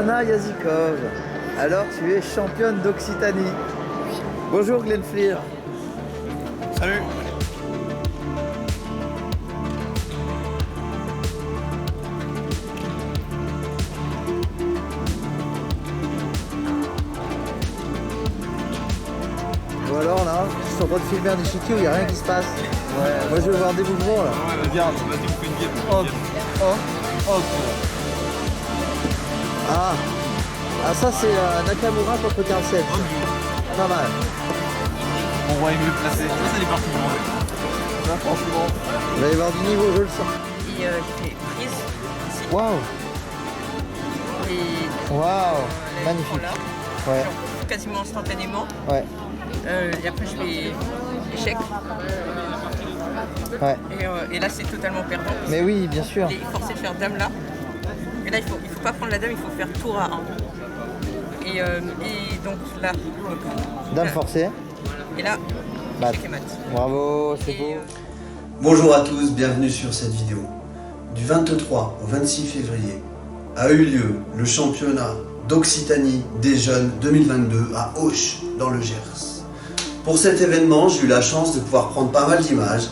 Svetlana Yazikov. Alors, tu es championne d'Occitanie. Bonjour Glenn Fleer. Salut. Bon alors là, je suis en train de filmer un échiquier où il n'y a rien qui se passe. Ouais, moi je veux voir des mouvements là. Ouais, regarde, vas-y, on fait une game. Hop, hop, hop. Ah, ça c'est Nakamura contre Carlsen. Pas mal. On voit mieux placé. Ça, c'est les parties de là, franchement. Il va y avoir du niveau, je le sens. Et j'ai fait prise ici. Waouh, Et waouh, les magnifique. points là, Ouais, j'en profite quasiment instantanément. ouais, Et après je fais échec. ouais. Et là c'est totalement perdant. Mais oui, bien sûr. Il est forcé de faire dame là. Et là il faut pas prendre la dame, il faut faire tour à 1. Et donc là. Dame forcée. Et là, Bah, échec et mat. bravo, c'est Et, beau. Bonjour à tous, bienvenue sur cette vidéo. Du 23 au 26 février a eu lieu le championnat d'Occitanie des jeunes 2022 à Auch, dans le Gers. Pour cet événement, j'ai eu la chance de pouvoir prendre pas mal d'images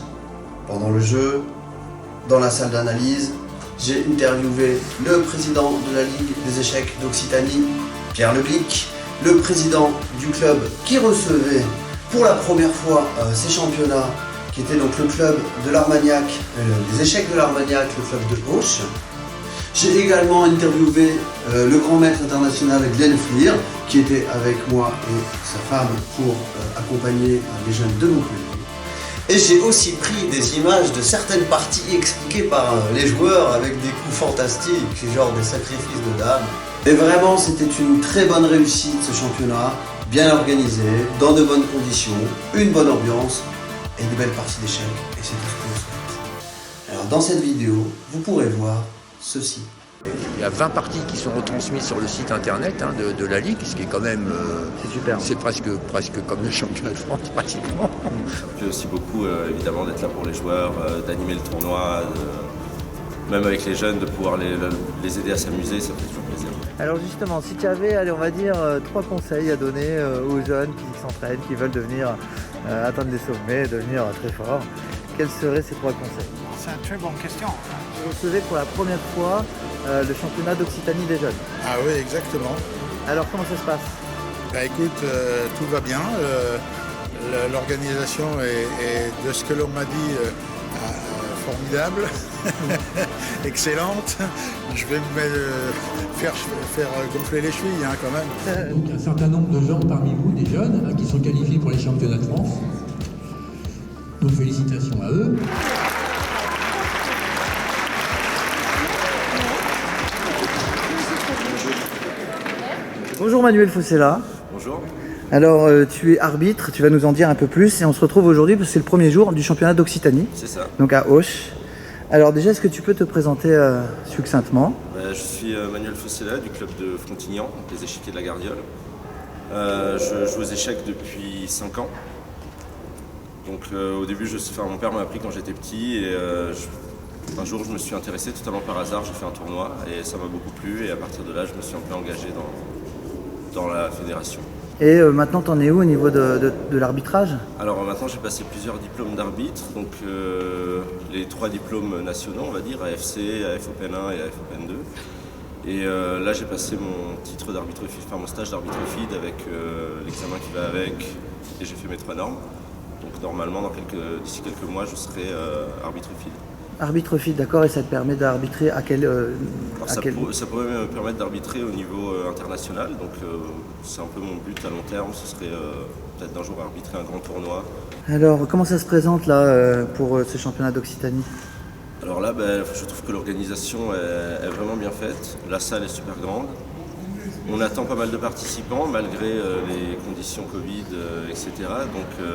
pendant le jeu, dans la salle d'analyse. J'ai interviewé le président de la Ligue des échecs d'Occitanie, Pierre Leglic, le président du club qui recevait pour la première fois ces championnats, qui était donc le club de l'Armagnac, les échecs de l'Armagnac, le club de Auch. J'ai également interviewé le grand maître international Glenn Fleer, qui était avec moi et sa femme pour accompagner les jeunes de Montpellier. Et j'ai aussi pris des images de certaines parties expliquées par les joueurs avec des coups fantastiques, genre des sacrifices de dames. Et vraiment, c'était une très bonne réussite ce championnat, bien organisé, dans de bonnes conditions, une bonne ambiance et de belles parties d'échecs. Et c'est tout ce que je souhaite. Alors dans cette vidéo, vous pourrez voir ceci. Il y a 20 parties qui sont retransmises sur le site internet de la Ligue, ce qui est quand même... C'est super. c'est presque comme le championnat de France, pratiquement. Ça me plaît aussi beaucoup, évidemment, d'être là pour les joueurs, d'animer le tournoi, même avec les jeunes, de pouvoir les aider à s'amuser, ça fait toujours plaisir. Alors justement, si tu avais, allez, on va dire, 3 conseils à donner aux jeunes qui s'entraînent, qui veulent devenir, atteindre les sommets, devenir très forts, quels seraient ces 3 conseils? C'est une très bonne question. Vous recevez pour la première fois le championnat d'Occitanie des jeunes. Ah oui, exactement. Alors comment ça se passe? Bah écoute, tout va bien. L'organisation est, de ce que l'on m'a dit, formidable, excellente. Je vais faire gonfler les chevilles quand même. Donc un certain nombre de gens parmi vous, des jeunes, qui sont qualifiés pour les championnats de France. Donc félicitations à eux. Bonjour Manuel Fossella. Bonjour. Alors tu es arbitre, tu vas nous en dire un peu plus et on se retrouve aujourd'hui parce que c'est le premier jour du championnat d'Occitanie, C'est ça. donc à Auch. Alors déjà, est-ce que tu peux te présenter succinctement? Je suis Manuel Fossella du club de Frontignan, les échiquiers de la Gardiole. Je joue aux échecs depuis 5 ans. Donc au début, mon père m'a appris quand j'étais petit et un jour je me suis intéressé totalement par hasard, j'ai fait un tournoi et ça m'a beaucoup plu et à partir de là je me suis un peu engagé dans la fédération. Et maintenant, t'en es où au niveau de l'arbitrage? Alors maintenant j'ai passé plusieurs diplômes d'arbitre, donc les 3 diplômes nationaux on va dire, AFC, AF Open 1 et AF Open 2. Et là j'ai passé mon titre d'arbitre FID, enfin mon stage d'arbitre FID avec l'examen qui va avec et j'ai fait mes 3 normes. Donc normalement d'ici quelques mois je serai arbitre FID. Arbitre FID, d'accord, et ça te permet d'arbitrer à quel... Ça pourrait me permettre d'arbitrer au niveau international, donc c'est un peu mon but à long terme, ce serait peut-être d'un jour arbitrer un grand tournoi. Alors, comment ça se présente là pour ce championnat d'Occitanie? Alors là, je trouve que l'organisation est vraiment bien faite, la salle est super grande, on attend pas mal de participants malgré les conditions Covid, etc. Donc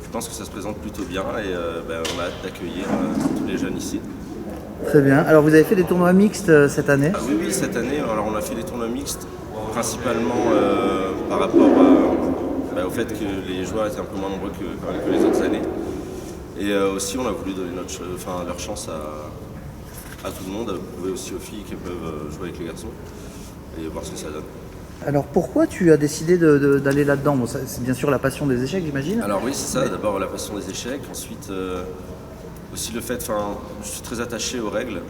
je pense que ça se présente plutôt bien et on a hâte d'accueillir tous les jeunes ici. Très bien. Alors vous avez fait des tournois mixtes cette année? Oui, cette année, alors on a fait des tournois mixtes, principalement par rapport au fait que les joueurs étaient un peu moins nombreux que les autres années. Et aussi on a voulu donner leur chance à tout le monde, à prouver aussi aux filles qu'elles peuvent jouer avec les garçons. et voir ce que ça donne. Alors pourquoi tu as décidé d'aller là-dedans? Bon, c'est bien sûr la passion des échecs, j'imagine. Alors oui, c'est ça. D'abord la passion des échecs, ensuite aussi le fait, je suis très attaché aux règles,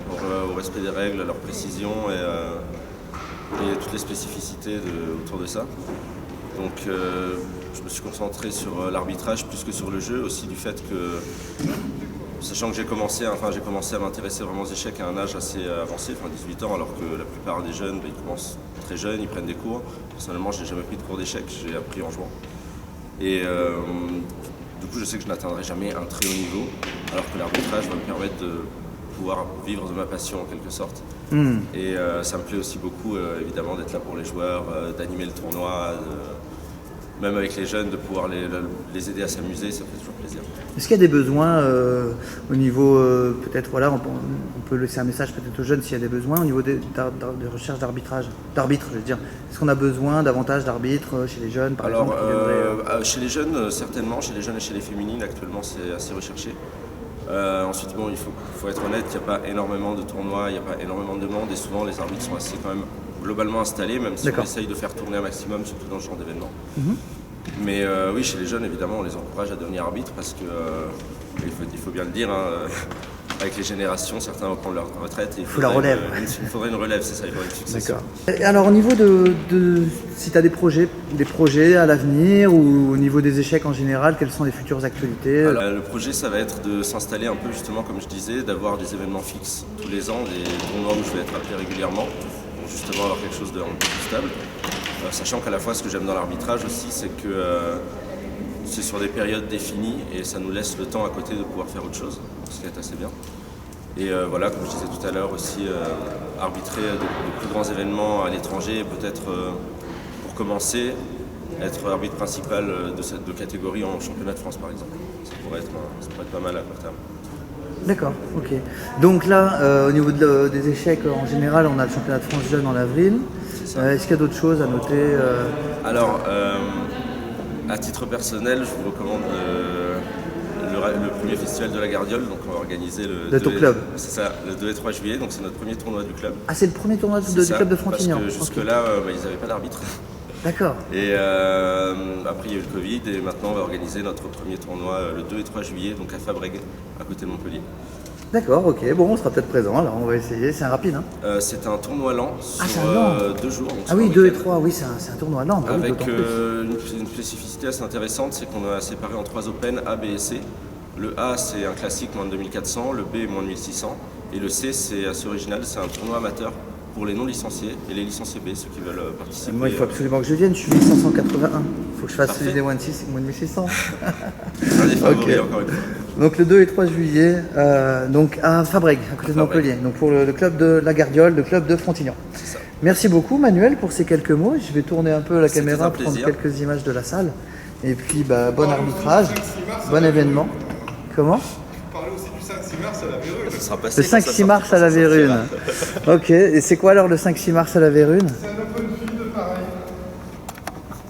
au respect des règles, à leur précision et toutes les spécificités autour de ça. Donc je me suis concentré sur l'arbitrage plus que sur le jeu, aussi du fait que, sachant que j'ai commencé à m'intéresser vraiment aux échecs à un âge assez avancé, 18 ans, alors que la plupart des jeunes, ils commencent très jeunes, ils prennent des cours. Personnellement, je n'ai jamais pris de cours d'échecs, j'ai appris en jouant. Et du coup, je sais que je n'atteindrai jamais un très haut niveau, alors que l'arbitrage va me permettre de pouvoir vivre de ma passion en quelque sorte. Et ça me plaît aussi beaucoup, évidemment, d'être là pour les joueurs, d'animer le tournoi, même avec les jeunes, de pouvoir les aider à s'amuser, ça fait toujours plaisir. Est-ce qu'il y a des besoins au niveau, peut-être, voilà, on peut laisser un message peut-être aux jeunes s'il y a des besoins au niveau des recherches d'arbitre, je veux dire. Est-ce qu'on a besoin davantage d'arbitres chez les jeunes, par exemple chez les jeunes, certainement, chez les jeunes et chez les féminines, actuellement, c'est assez recherché. Ensuite, bon, il faut être honnête, il n'y a pas énormément de tournois, il n'y a pas énormément de demande et souvent les arbitres sont assez quand même globalement installés, même si on essaye de faire tourner un maximum, surtout dans ce genre d'événement. Mais oui, chez les jeunes, évidemment, on les encourage à devenir arbitres parce que, il faut bien le dire, avec les générations, certains vont prendre leur retraite. Et il la relève. Il faudrait une relève, c'est ça, il faudrait une succession. D'accord. Et alors au niveau si tu as des projets à l'avenir ou au niveau des échecs en général, quelles sont les futures actualités? Alors, le projet, ça va être de s'installer un peu justement, comme je disais, d'avoir des événements fixes tous les ans, des tournois où je vais être appelé régulièrement, pour justement avoir quelque chose d'un peu plus stable. Sachant qu'à la fois, ce que j'aime dans l'arbitrage aussi, c'est que c'est sur des périodes définies et ça nous laisse le temps à côté de pouvoir faire autre chose, ce qui est assez bien. Et voilà, comme je disais tout à l'heure aussi, arbitrer de plus grands événements à l'étranger, peut-être pour commencer, être arbitre principal de catégorie en championnat de France par exemple. Ça pourrait être pas mal à court terme. D'accord, ok. Donc là, au niveau des échecs en général, on a le championnat de France jeune en avril. Est-ce qu'il y a d'autres choses à noter Alors, à titre personnel, je vous recommande le premier festival de la Gardiole. Donc on va organiser de ton club. C'est ça, le 2 et 3 juillet, donc c'est notre premier tournoi du club. Ah, c'est le premier tournoi du club de Frontignan. Parce que jusque-là, ils n'avaient pas d'arbitre. D'accord. Et après, il y a eu le Covid et maintenant, on va organiser notre premier tournoi le 2 et 3 juillet, donc à Fabrègues, à côté de Montpellier. D'accord, ok. Bon, on sera peut-être présent, alors on va essayer. C'est un rapide, hein? C'est un tournoi lent sur 2 jours. Ah oui, 2 et 3, oui, c'est un tournoi lent. Avec une spécificité assez intéressante, c'est qu'on a séparé en 3 Open A, B et C. Le A, c'est un classique moins de 2400, le B, moins de 1600. Et le C, c'est assez original, c'est un tournoi amateur pour les non-licenciés et les licenciés B, ceux qui veulent participer. Moi, il faut absolument que je vienne, je suis 1581. Il faut que je fasse celui des moins de 1600. Un des favoris, okay. Encore une fois. Donc le 2 et 3 juillet, donc à Fabrègues, à côté de Montpellier, donc pour le club de la Gardiole, le club de Frontignan. Merci beaucoup Manuel pour ces quelques mots. Je vais tourner un peu la caméra, prendre quelques images de la salle. Et puis bon arbitrage, bon événement. Comment ? On parlait aussi du 5-6 mars à la Vérune. Le 5-6 mars à la Vérune. Ok, et c'est quoi alors le 5-6 mars à la Vérune ? C'est un open field pareil.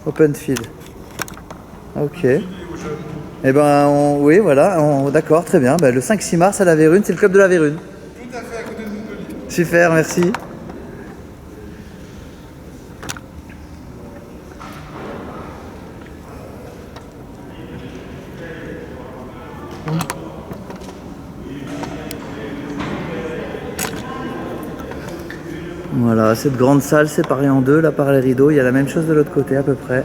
Open field. Ok. Eh ben, oui, voilà, d'accord, très bien. Le 5-6 mars à la Vérune, c'est le club de la Vérune. Tout à fait, à côté de Montpellier. Super, merci. Voilà, cette grande salle séparée en deux, là par les rideaux, il y a la même chose de l'autre côté à peu près.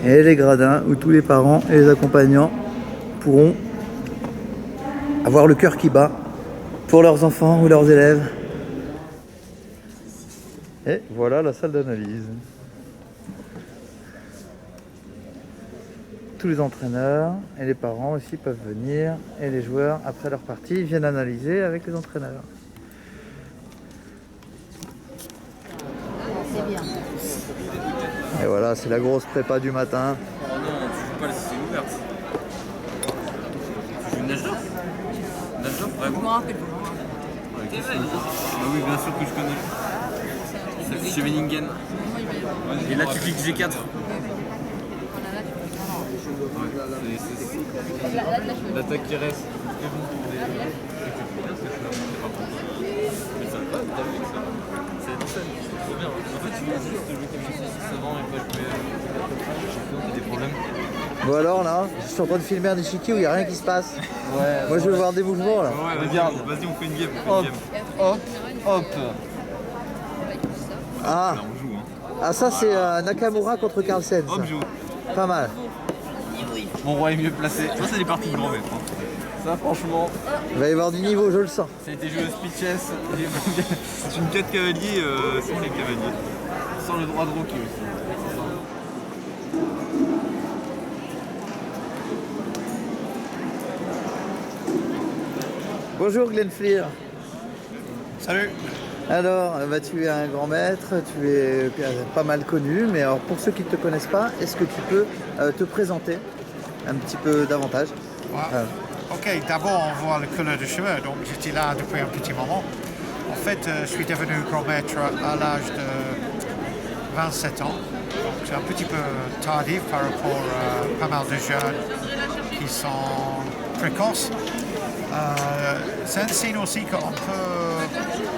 Et les gradins où tous les parents et les accompagnants pourront avoir le cœur qui bat pour leurs enfants ou leurs élèves. Et voilà la salle d'analyse. Tous les entraîneurs et les parents aussi peuvent venir et les joueurs après leur partie viennent analyser avec les entraîneurs. Et voilà, c'est la grosse prépa du matin. Oh non, tu joues pas la CC ouverte. Tu joues nage d'or? Nage d'or, vraiment? Je m'en rappelle pas. Ah oui, bien sûr que je connais. C'est Scheveningen. Et là, tu cliques G4. L'attaque qui reste. Mais ça va, t'as vu ça? Trop bien. En fait, tu veux juste jouer comme ça avant et pas jouer des problèmes. Bon alors là, je suis en train de filmer un échiquier où il n'y a rien qui se passe. Ouais. Moi je veux voir des mouvements là. Ouais, regarde. Vas-y, on fait une game. Hop, hop, hop. Ah, Là, on joue. Hein. ah ça c'est Nakamura contre Carlsen. ça. Hop, joue. Pas mal. Mon roi est mieux placé. Ça, c'est des parties de grand maître. Hein. Ça, franchement, Il va y avoir du niveau, je le sens. ça a été joué au speed chess. C'est une 4 cavaliers sans les cavaliers. Sans le droit de roquer aussi. Bonjour Glenn Fleer. Salut. Alors, bah, tu es un grand maître, tu es pas mal connu, mais alors pour ceux qui ne te connaissent pas, est-ce que tu peux te présenter un petit peu davantage? Ok, d'abord on voit le couleur de cheveux, donc j'étais là depuis un petit moment. En fait, je suis devenu grand maître à l'âge de 27 ans, donc c'est un petit peu tardif par rapport à pas mal de jeunes qui sont précoces. C'est un signe aussi qu'on peut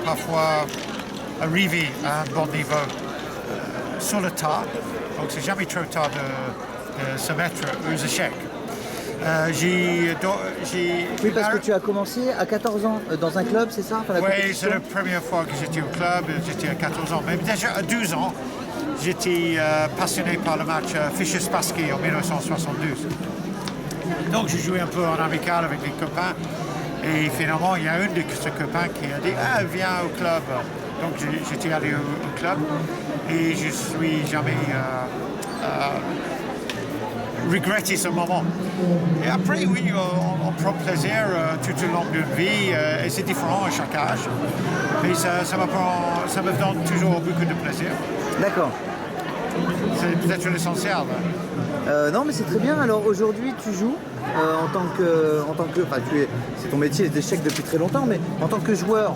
parfois arriver à un bon niveau sur le tas, donc c'est jamais trop tard de se mettre aux échecs. Oui, parce que tu as commencé à 14 ans dans un club, c'est ça? Oui, c'est la première fois que j'étais au club, j'étais à 14 ans. Mais déjà à 12 ans, j'étais passionné par le match Fischer-Spassky en 1972. Donc j'ai joué un peu en amical avec les copains. Et finalement, il y a un de ces copains qui a dit « Ah, viens au club ». Donc j'étais allé au club et je suis jamais regretté ce moment. Et après, oui, on prend plaisir tout au long d'une vie et c'est différent à chaque âge. Mais ça me donne toujours beaucoup de plaisir. D'accord. C'est peut-être l'essentiel. Non, mais c'est très bien. Alors aujourd'hui, tu joues en tant que, enfin, c'est ton métier les échecs depuis très longtemps, mais en tant que joueur,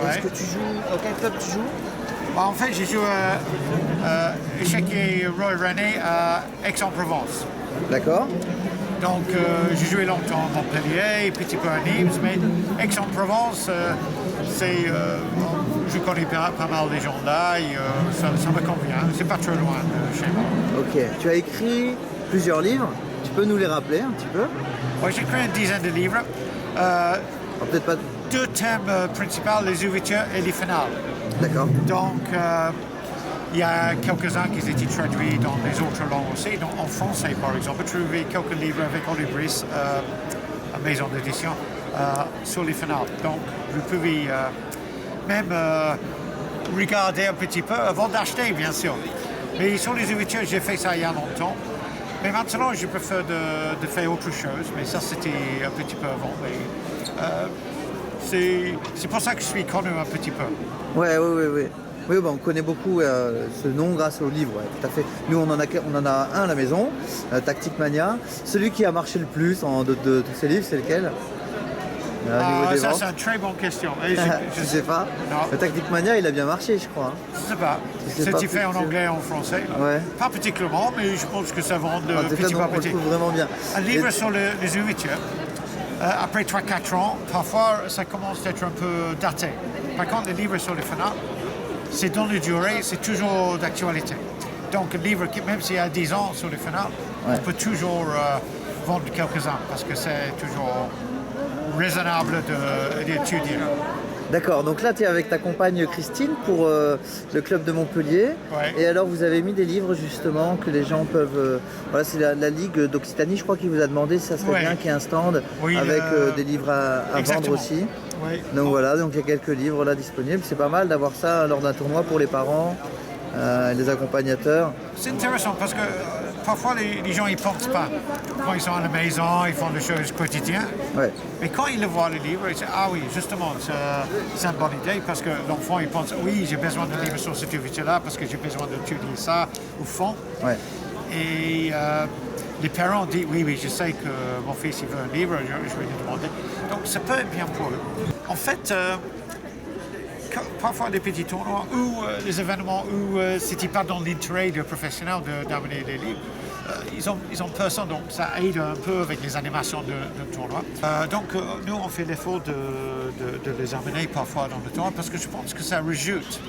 est-ce que tu joues, dans quel club tu joues? En fait, j'ai joué échiquier Roy René à Aix-en-Provence. D'accord. Donc, j'ai joué longtemps à Montpellier, un petit peu à Nîmes, mais Aix-en-Provence, je connais pas mal des gens là, et ça me convient. C'est pas trop loin de chez moi. Ok. Tu as écrit plusieurs livres. Tu peux nous les rappeler un petit peu? Oui, j'ai écrit une dizaine de livres. Peut-être pas. Deux thèmes principaux, les ouvertures et les finales. D'accord. Donc, il y a quelques-uns qui ont été traduits dans les autres langues aussi. Donc, en français, par exemple, j'ai trouvé quelques livres avec Olibris, à maison d'édition, sur les finales. Donc, vous pouvez même regarder un petit peu avant d'acheter, bien sûr. Mais sur les ouvertures, j'ai fait ça il y a longtemps. Mais maintenant, je préfère de faire autre chose. Mais ça, c'était un petit peu avant. Mais, c'est pour ça que je suis connu un petit peu. Oui. Oui, bah, on connaît beaucoup ce nom grâce au livre, ouais, tout à fait. Nous, on en a un à la maison, Tactic Mania. Celui qui a marché le plus de tous ces livres, c'est lequel? Ça, c'est une très bonne question. Je ne sais pas. Le Tactic Mania, il a bien marché, je crois. Je ne sais pas. C'est fait en anglais et en français. Ouais. Pas particulièrement, mais je pense que ça vend petit à petit. On le trouve vraiment bien. Un livre sur les ouvertures. Après 3-4 ans, parfois, ça commence à être un peu daté. Par contre, les livres sur les finales, c'est dans la durée, c'est toujours d'actualité. Donc, un livre, même s'il y a 10 ans sur les finales, on peut toujours vendre quelques-uns parce que c'est toujours raisonnable d'étudier. D'accord, donc là tu es avec ta compagne Christine pour le club de Montpellier. Ouais. Et alors vous avez mis des livres justement que les gens peuvent... voilà, c'est la Ligue d'Occitanie, je crois, qui vous a demandé si ça serait bien qu'il y ait un stand avec des livres à vendre aussi. Oui. Donc voilà, donc il y a quelques livres là disponibles. C'est pas mal d'avoir ça lors d'un tournoi pour les parents, les accompagnateurs. C'est intéressant parce que parfois les gens ils pensent pas. Quand ils sont à la maison, ils font des choses quotidiennes. Ouais. Mais quand ils le voient le livre, ils disent ah oui, justement, c'est une bonne idée parce que l'enfant il pense oui, j'ai besoin d'un livre sur cette ouverture-là parce que j'ai besoin d'étudier ça au fond. Ouais. Et les parents disent oui, je sais que mon fils il veut un livre, je vais lui demander. Donc ça peut être bien pour eux. En fait, parfois des petits tournois ou des événements où c'était pas dans l'intérêt de professionnels d'amener des livres, ils ont personne, donc ça aide un peu avec les animations de tournoi. Donc nous, on fait l'effort de les amener parfois dans le tournoi parce que je pense que ça rajoute.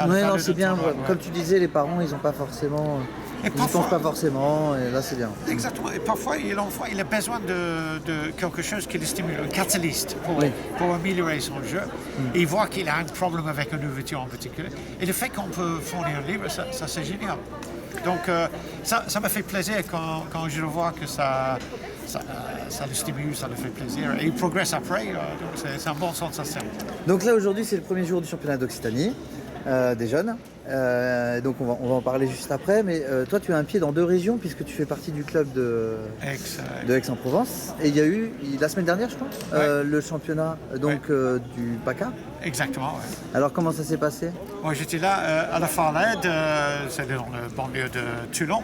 Oui, non, c'est bien. Comme tu disais, les parents, ils n'ont pas forcément... Ils ne pensent pas forcément, et là c'est bien. Exactement, et parfois il a besoin de quelque chose qui le stimule, un catalyste pour améliorer son jeu. Et il voit qu'il a un problème avec une ouverture en particulier. Et le fait qu'on peut fournir un livre, ça c'est génial. Donc ça me fait plaisir quand je le vois que ça le stimule, ça le fait plaisir. Et il progresse après, donc c'est une bonne sensation. Donc là aujourd'hui c'est le premier jour du championnat d'Occitanie des jeunes. Donc on va en parler juste après, mais toi tu as un pied dans 2 régions puisque tu fais partie du club de Aix-en-Provence. Et il y a eu, la semaine dernière je crois, le championnat du PACA. Exactement, oui. Alors comment ça s'est passé? Moi j'étais là à la Farlède, c'est dans le banlieue de Toulon,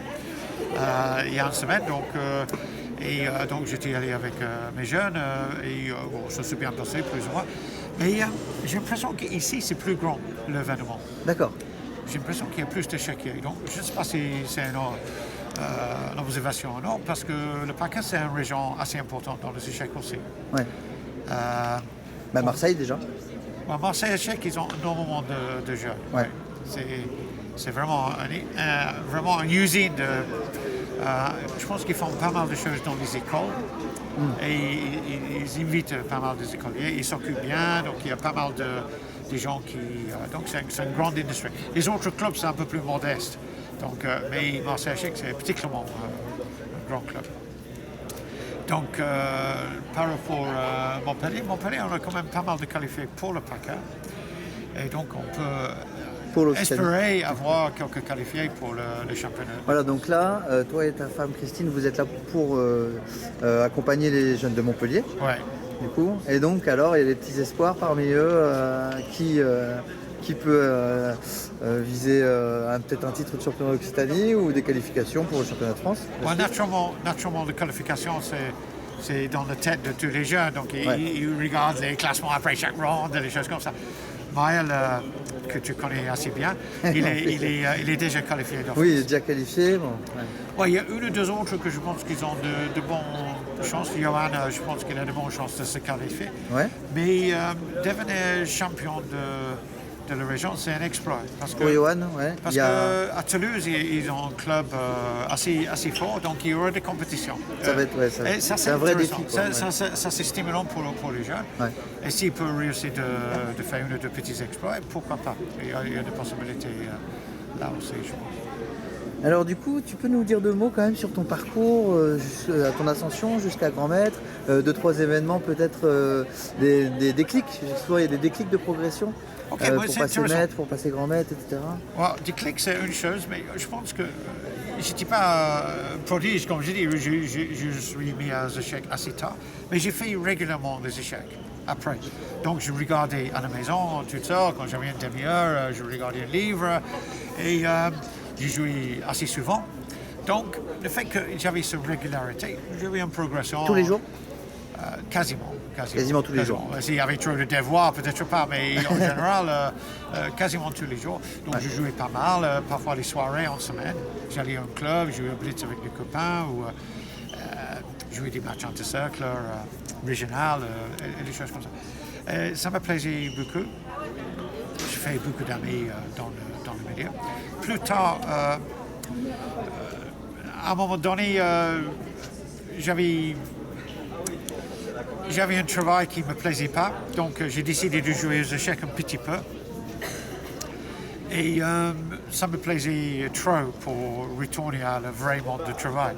il y a une semaine. Donc j'étais allé avec mes jeunes et ça s'est bien passé plus ou moins. Mais j'ai l'impression qu'ici c'est plus grand l'événement. D'accord. J'ai l'impression qu'il y a plus d'échiquiers. Donc je ne sais pas si c'est une observation ou non, parce que le PACA c'est une région assez importante dans les échecs aussi. Ouais. Marseille déjà. Marseille échecs, ils ont énormément de jeux. Ouais. C'est vraiment une usine de... je pense qu'ils font pas mal de choses dans les écoles. Et ils invitent pas mal des écoliers, ils s'occupent bien, donc il y a pas mal de gens qui... donc c'est une grande industrie. Les autres clubs, c'est un peu plus modeste. Donc, mais Marseille Échecs, c'est particulièrement un grand club. Donc, par rapport à Montpellier, on a quand même pas mal de qualifiés pour le PACA. Et donc, on peut espérer avoir quelques qualifiés pour le championnat. Voilà, donc là, toi et ta femme Christine, vous êtes là pour accompagner les jeunes de Montpellier. Ouais. Du coup, et donc alors il y a des petits espoirs parmi eux qui peut viser peut-être un titre de championnat d'Occitanie ou des qualifications pour le championnat de France. Ouais, naturellement, les qualifications, c'est dans la tête de tous les jeunes. Donc, ils regardent les classements après chaque round, des choses comme ça. Maël, que tu connais assez bien, il est déjà qualifié d'office. Oui, il est déjà qualifié. Bon, il y a une ou deux autres que je pense qu'ils ont de bonnes chances. Johan, je pense qu'il a de bonnes chances de se qualifier. Ouais. Mais devenir champion de la région, c'est un exploit. Parce que, qu'à Toulouse, ils ont un club assez fort, donc il y aura des compétitions. Ça va être, c'est un vrai défi. Ça c'est stimulant pour les jeunes. Ouais. Et s'ils peuvent réussir de faire une ou deux petits exploits, pourquoi pas? Il y a des possibilités là aussi, je pense. Alors du coup, tu peux nous dire 2 mots quand même sur ton parcours, à ton ascension jusqu'à grand maître, 2-3 événements peut-être, des déclics, il y a des déclics de progression pour passer maître, pour passer grand maître, etc. Déclic c'est une chose, mais je pense que je n'étais pas prodige, comme je dis, je suis mis aux échecs assez tard, mais j'ai fait régulièrement des échecs après. Donc je regardais à la maison toute seule, quand j'avais une demi-heure, je regardais un livre et je jouais assez souvent. Donc, le fait que j'avais cette régularité, j'avais une progression. Tous les jours? Quasiment tous les jours. S'il y avait trop de devoirs, peut-être pas, mais en général, quasiment tous les jours. Donc, je jouais pas mal, parfois les soirées en semaine. J'allais à un club, jouais au blitz avec des copains, ou jouais des matchs entre-cercle, régional, et des choses comme ça. Ça me plaisait beaucoup. J'ai fait beaucoup d'amis dans le milieu. Plus tard, à un moment donné, j'avais un travail qui ne me plaisait pas, donc j'ai décidé de jouer aux échecs un petit peu. Et ça me plaisait trop pour retourner à le vrai monde du travail.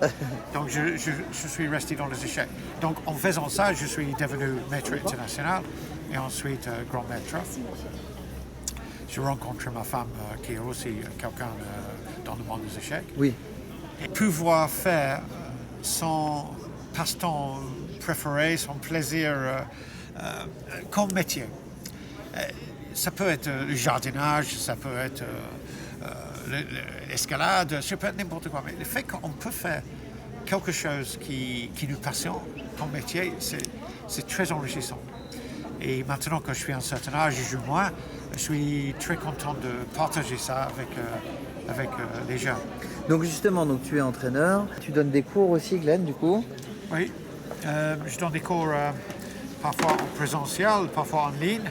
Donc je suis resté dans les échecs. Donc en faisant ça, je suis devenu maître international et ensuite grand maître. J'ai rencontré ma femme qui est aussi quelqu'un dans le monde des échecs. Oui. Et pouvoir faire son passe-temps préféré, son plaisir comme métier. Ça peut être le jardinage, ça peut être l'escalade, ça peut être n'importe quoi. Mais le fait qu'on peut faire quelque chose qui nous passionne comme métier, c'est très enrichissant. Et maintenant que je suis à un certain âge, je joue moins, je suis très content de partager ça avec avec les jeunes. Donc justement, donc tu es entraîneur, tu donnes des cours aussi, Glenn, du coup? Oui, je donne des cours parfois en présentiel, parfois en ligne,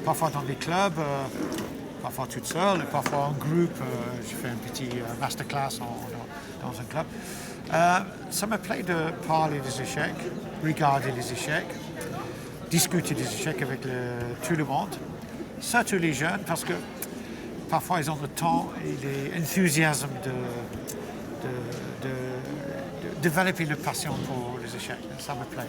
parfois dans des clubs, parfois toute seule, parfois en groupe. Je fais un petit masterclass dans un club. Ça me plaît de parler des échecs, regarder les échecs, discuter des échecs avec tout le monde, surtout les jeunes, parce que parfois ils ont le temps et l'enthousiasme de développer leur passion pour les échecs. Ça me plaît.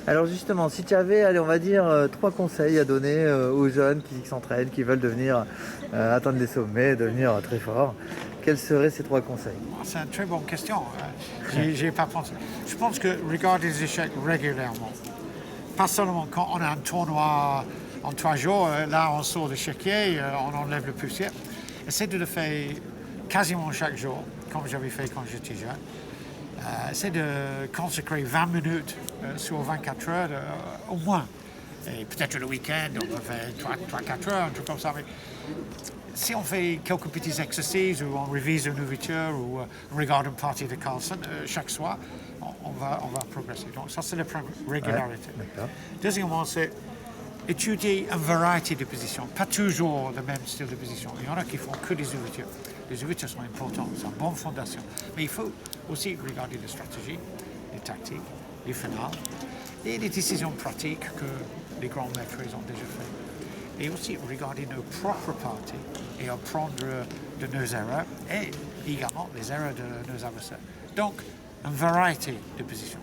Alors justement, si tu avais, allez, on va dire, 3 conseils à donner aux jeunes qui s'entraînent, qui veulent devenir, atteindre des sommets, devenir très forts, quels seraient ces 3 conseils? C'est une très bonne question. J'y ai pas pensé. Je pense que regarder les échecs régulièrement, pas seulement quand on a un tournoi en 3 jours, là on sort de l'échiquier, on enlève le poussière. Essayer de le faire quasiment chaque jour, comme j'avais fait quand j'étais jeune. Essayer de consacrer 20 minutes sur 24 heures au moins. Et peut-être le week-end, on peut faire 3-4 heures, un truc comme ça. Mais si on fait quelques petits exercices ou on révise une ouverture ou on regarde une partie de Carlsen chaque soir, on va progresser. Donc ça c'est la première régularité. Ouais, deuxièmement, c'est étudier une variété de positions, pas toujours le même style de position. Il y en a qui font que des ouvertures. Les ouvertures sont importantes, c'est une bonne fondation. Mais il faut aussi regarder les stratégies, les tactiques, les finales et les décisions pratiques que les grands maîtres ont déjà fait. Et aussi regarder nos propres parties et apprendre de nos erreurs et également les erreurs de nos adversaires. Donc, une variété de positions.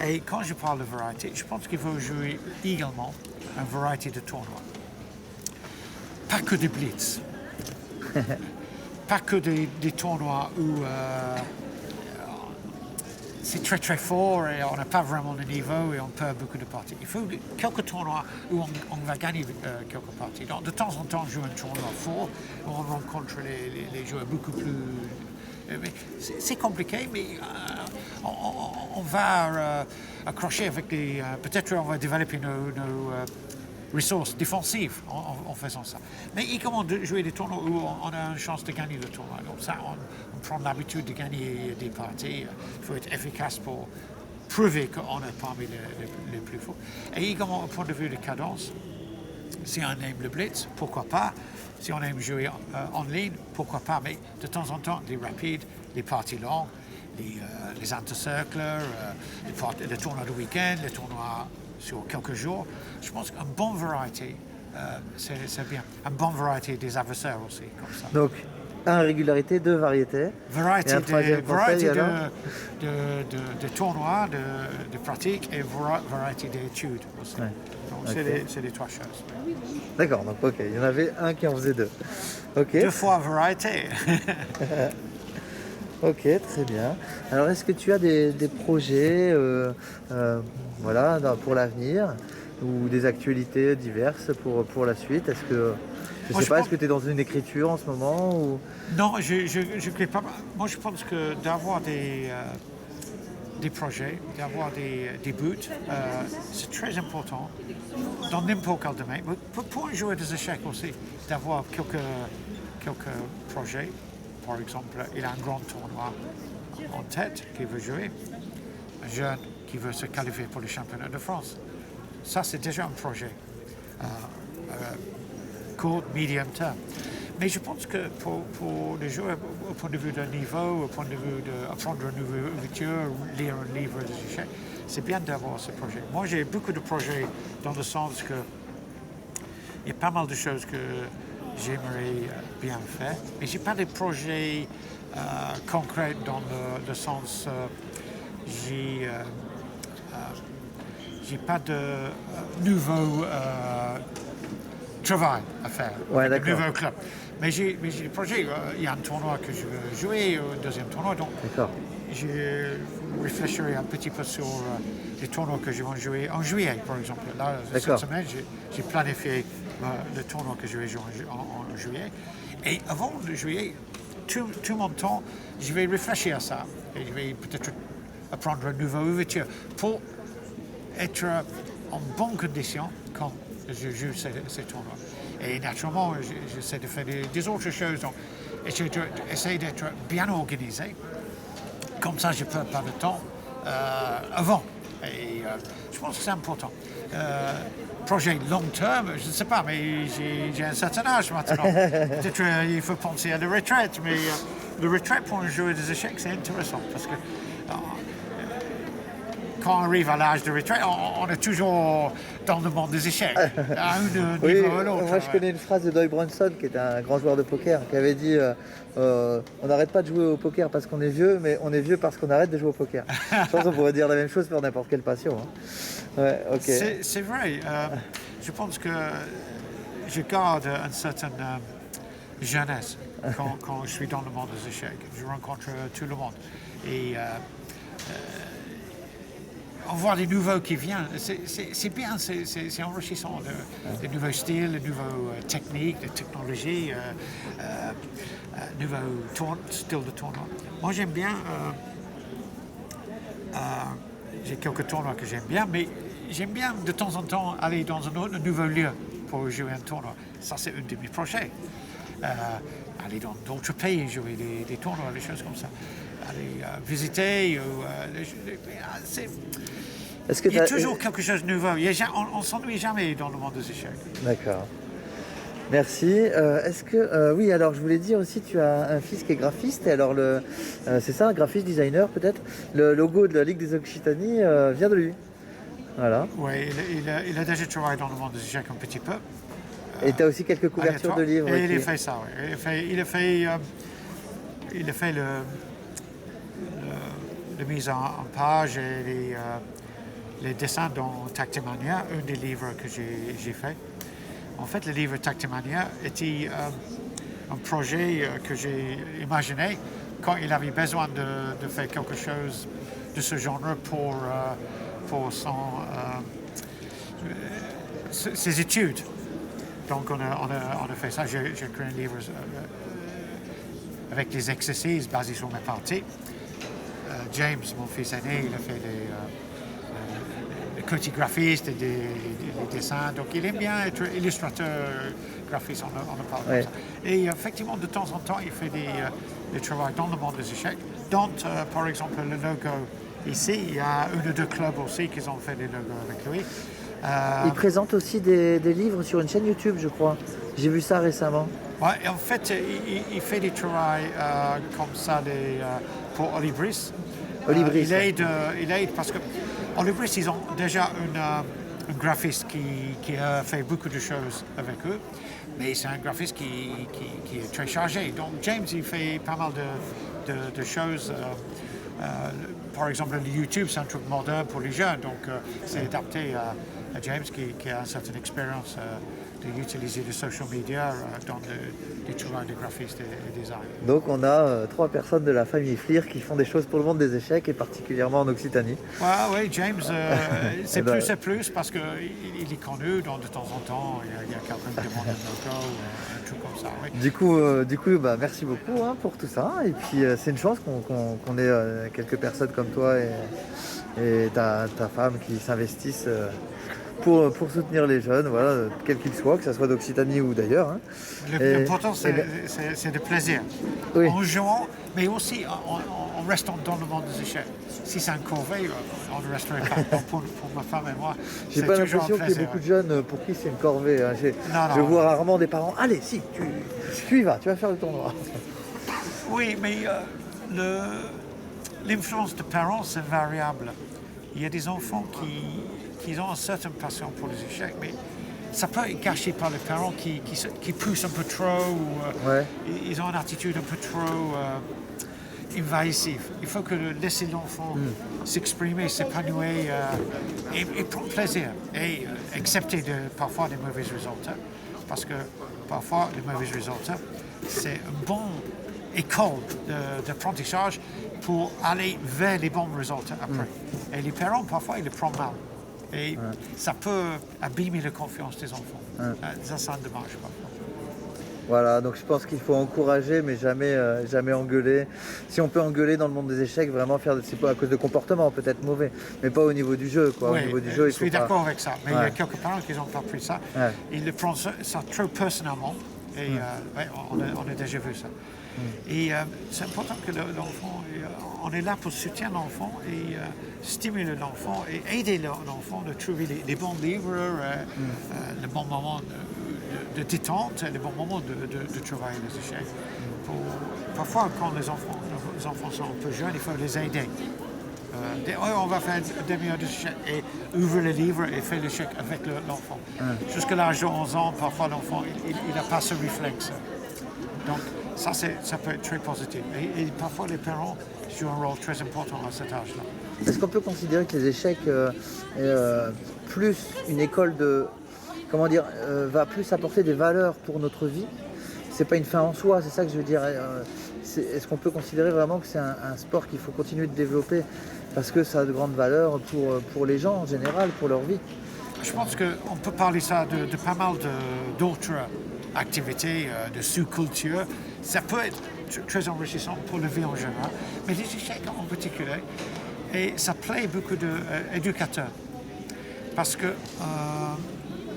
Et quand je parle de variété, je pense qu'il faut jouer également une variété de tournois. Pas que des blitz. Pas que des tournois où c'est très très fort et on n'a pas vraiment le niveau et on perd beaucoup de parties. Il faut quelques tournois où on va gagner quelques parties. Donc, de temps en temps, on joue un tournoi fort où on rencontre les joueurs beaucoup plus... C'est compliqué, mais on va accrocher avec des... peut-être on va développer nos ressources défensives en faisant ça. Mais également de jouer des tournois où on a une chance de gagner le tournoi. Donc ça, on prend l'habitude de gagner des parties. Il faut être efficace pour prouver qu'on est parmi les plus forts. Et également, au point de vue de cadence, si on aime le blitz, pourquoi pas. Si on aime jouer en ligne, pourquoi pas. Mais de temps en temps, des rapides, des parties longues, les intercercles, les tournois de week-end, les tournois sur quelques jours. Je pense qu'une bonne variété, c'est bien. Une bonne variété des adversaires aussi, comme ça. Donc, 1, régularité, 2, variété. Variété, variété de tournois, de pratiques et variété d'études aussi. Ouais. Donc, okay. C'est les 3 choses. D'accord, donc ok, il y en avait un qui en faisait 2. Okay. 2 fois variété. Ok, très bien. Alors, est-ce que tu as des projets voilà, pour l'avenir ou des actualités diverses pour la suite? Est-ce que, est-ce que tu es dans une écriture en ce moment ou... Non, je ne sais pas. Moi, je pense que d'avoir des projets, d'avoir des buts, c'est très important dans n'importe quel domaine. Pour un joueur des échecs aussi, d'avoir quelques projets. Par exemple, il a un grand tournoi en tête qu'il veut jouer, un jeune qui veut se qualifier pour le championnat de France. Ça, c'est déjà un projet court, medium terme. Mais je pense que pour les joueurs, au point de vue d'un niveau, au point de vue d'apprendre une nouvelle ouverture, lire un livre des échecs, c'est bien d'avoir ce projet. Moi, j'ai beaucoup de projets dans le sens que il y a pas mal de choses que j'aimerais bien faire, mais je n'ai pas de projets concrets dans le sens j'ai pas de nouveau travail à faire, de nouveau club. Mais j'ai des projets, il y a un tournoi que je veux jouer, un deuxième tournoi, donc je réfléchirai un petit peu sur les tournois que je vais jouer en juillet, par exemple. Là, cette semaine, j'ai planifié le tournoi que je vais jouer en juillet. Et avant le juillet, tout mon temps, je vais réfléchir à ça. Et je vais peut-être apprendre une nouvelle ouverture pour être en bonne condition quand je joue ces tournois. Et naturellement, j'essaie de faire des autres choses. Donc, j'essaie d'être bien organisé. Comme ça, je ne perds pas de temps avant. Et je pense que c'est important. Projet long terme, je ne sais pas, mais j'ai un certain âge maintenant. Peut-être il faut penser à la retraite, mais la retraite pour un joueur des échecs, c'est intéressant parce que quand on arrive à l'âge de retraite, on est toujours dans le monde des échecs, à un niveau ou à l'autre. Moi, je connais une phrase de Doyle Brunson, qui est un grand joueur de poker, qui avait dit on n'arrête pas de jouer au poker parce qu'on est vieux, mais on est vieux parce qu'on arrête de jouer au poker. Je pense qu'on pourrait dire la même chose pour n'importe quelle passion. Hein. Ouais, okay. C'est vrai. Je pense que je garde une certaine jeunesse quand je suis dans le monde des échecs. Je rencontre tout le monde. Et on voit les nouveaux qui viennent. C'est bien, c'est enrichissant. Les nouveaux styles, les nouveaux techniques, les technologies, nouveaux styles de tournoi. Moi, j'aime bien. J'ai quelques tournois que j'aime bien, mais j'aime bien de temps en temps aller dans un nouveau lieu pour jouer un tournoi. Ça, c'est un de mes projets. Aller dans d'autres pays, jouer des tournois, des choses comme ça. Aller visiter. Il y a toujours quelque chose de nouveau. On ne s'ennuie jamais dans le monde des échecs. D'accord. Merci. Est-ce que oui, alors je voulais dire aussi, tu as un fils qui est graphiste, et alors c'est ça, un graphiste designer peut-être. Le logo de la Ligue des Occitanies vient de lui. Voilà. Oui, il a déjà travaillé dans le monde des échecs un petit peu. Et tu as aussi quelques couvertures de livres. Et il a fait ça, oui. Il a fait la mise en page et les dessins dans Tactimania, un des livres que j'ai fait. En fait, le livre Tactimania était un projet que j'ai imaginé quand il avait besoin de faire quelque chose de ce genre pour ses études. Donc on a fait ça. J'ai créé un livre avec des exercices basés sur mes parties. James, mon fils aîné, il a fait des côté graphiste et des dessins. Donc il aime bien être illustrateur, graphiste, on en parle comme ça. Et effectivement, de temps en temps, il fait des travaux dans le monde des échecs. Dont, par exemple, le logo ici, il y a un ou deux clubs aussi qui ont fait des logos avec lui. Il présente aussi des livres sur une chaîne YouTube, je crois. J'ai vu ça récemment. Ouais, en fait, il fait des travaux comme ça pour Olibris. Il aide parce que Olibris, ils ont déjà un graphiste qui a fait beaucoup de choses avec eux, mais c'est un graphiste qui est très chargé. Donc James, il fait pas mal de choses. Par exemple, le YouTube, c'est un truc moderne pour les jeunes, donc c'est adapté à James qui a une certaine expérience d'utiliser les social media dans les travaux de graphiste et design. Donc on a 3 personnes de la famille Fleer qui font des choses pour le monde des échecs et particulièrement en Occitanie. Oui, James, c'est plus parce qu'il est connu, donc de temps en temps, il y a quelqu'un qui demande un logo ou un truc comme ça. Oui. Du coup merci beaucoup pour tout ça. Et puis c'est une chance qu'on ait quelques personnes comme toi et ta femme qui s'investissent pour soutenir les jeunes, voilà, quels qu'ils soient, que ce soit d'Occitanie ou d'ailleurs. Hein. L'important, c'est de plaisir. Oui. En jouant, mais aussi en restant dans le monde des échecs. Si c'est un corvée, on ne resterait pas. Pour ma femme et moi, j'ai pas l'impression qu'il y ait beaucoup de jeunes pour qui c'est une corvée. Hein. Je vois rarement des parents, allez, si, tu y vas, tu vas faire le tournoi. Oui, mais l'influence des parents, c'est variable. Il y a des enfants qui ont une certaine passion pour les échecs, mais ça peut être gâché par les parents qui poussent un peu trop, ou ils ont une attitude un peu trop invasive. Il faut laisser l'enfant s'exprimer, s'épanouir et prendre plaisir, et accepter parfois des mauvais résultats, parce que parfois les mauvais résultats, c'est une bonne école d'apprentissage pour aller vers les bons résultats après. Et les parents, parfois, ils le prennent mal. Et ça peut abîmer la confiance des enfants. Ça, c'est dommage parfois. Voilà, donc je pense qu'il faut encourager, mais jamais engueuler. Si on peut engueuler dans le monde des échecs, vraiment c'est pas à cause de comportement peut-être mauvais, mais pas au niveau du jeu, quoi. Oui, au niveau du jeu, je suis d'accord avec ça, mais il y a quelques parents qui n'ont pas pris ça. Ouais. Ils le prennent ça trop personnellement, et on a déjà vu ça. Et c'est important que l'enfant, on est là pour soutenir l'enfant et stimuler l'enfant et aider l'enfant de trouver les bons livres, le bon moment de détente, les bons moments de travail les échecs. Parfois, quand les enfants sont un peu jeunes, il faut les aider. On va faire une demi-heure d'échec et ouvre le livre et fait l'échec avec l'enfant. Jusqu'à l'âge de 11 ans, parfois l'enfant il n'a pas ce réflexe. Donc ça peut être très positif. Et parfois les parents jouent un rôle très important à cet âge-là. Est-ce qu'on peut considérer que les échecs plus une école de... Comment dire, va plus apporter des valeurs pour notre vie? C'est pas une fin en soi, c'est ça que je veux dire. Est-ce qu'on peut considérer vraiment que c'est un sport qu'il faut continuer de développer parce que ça a de grandes valeurs pour les gens en général, pour leur vie? Je pense qu'on peut parler ça de pas mal d'autres activités, de sous-cultures. Ça peut être très enrichissant pour la vie en général, mais les échecs en particulier, et ça plaît beaucoup d'éducateurs parce que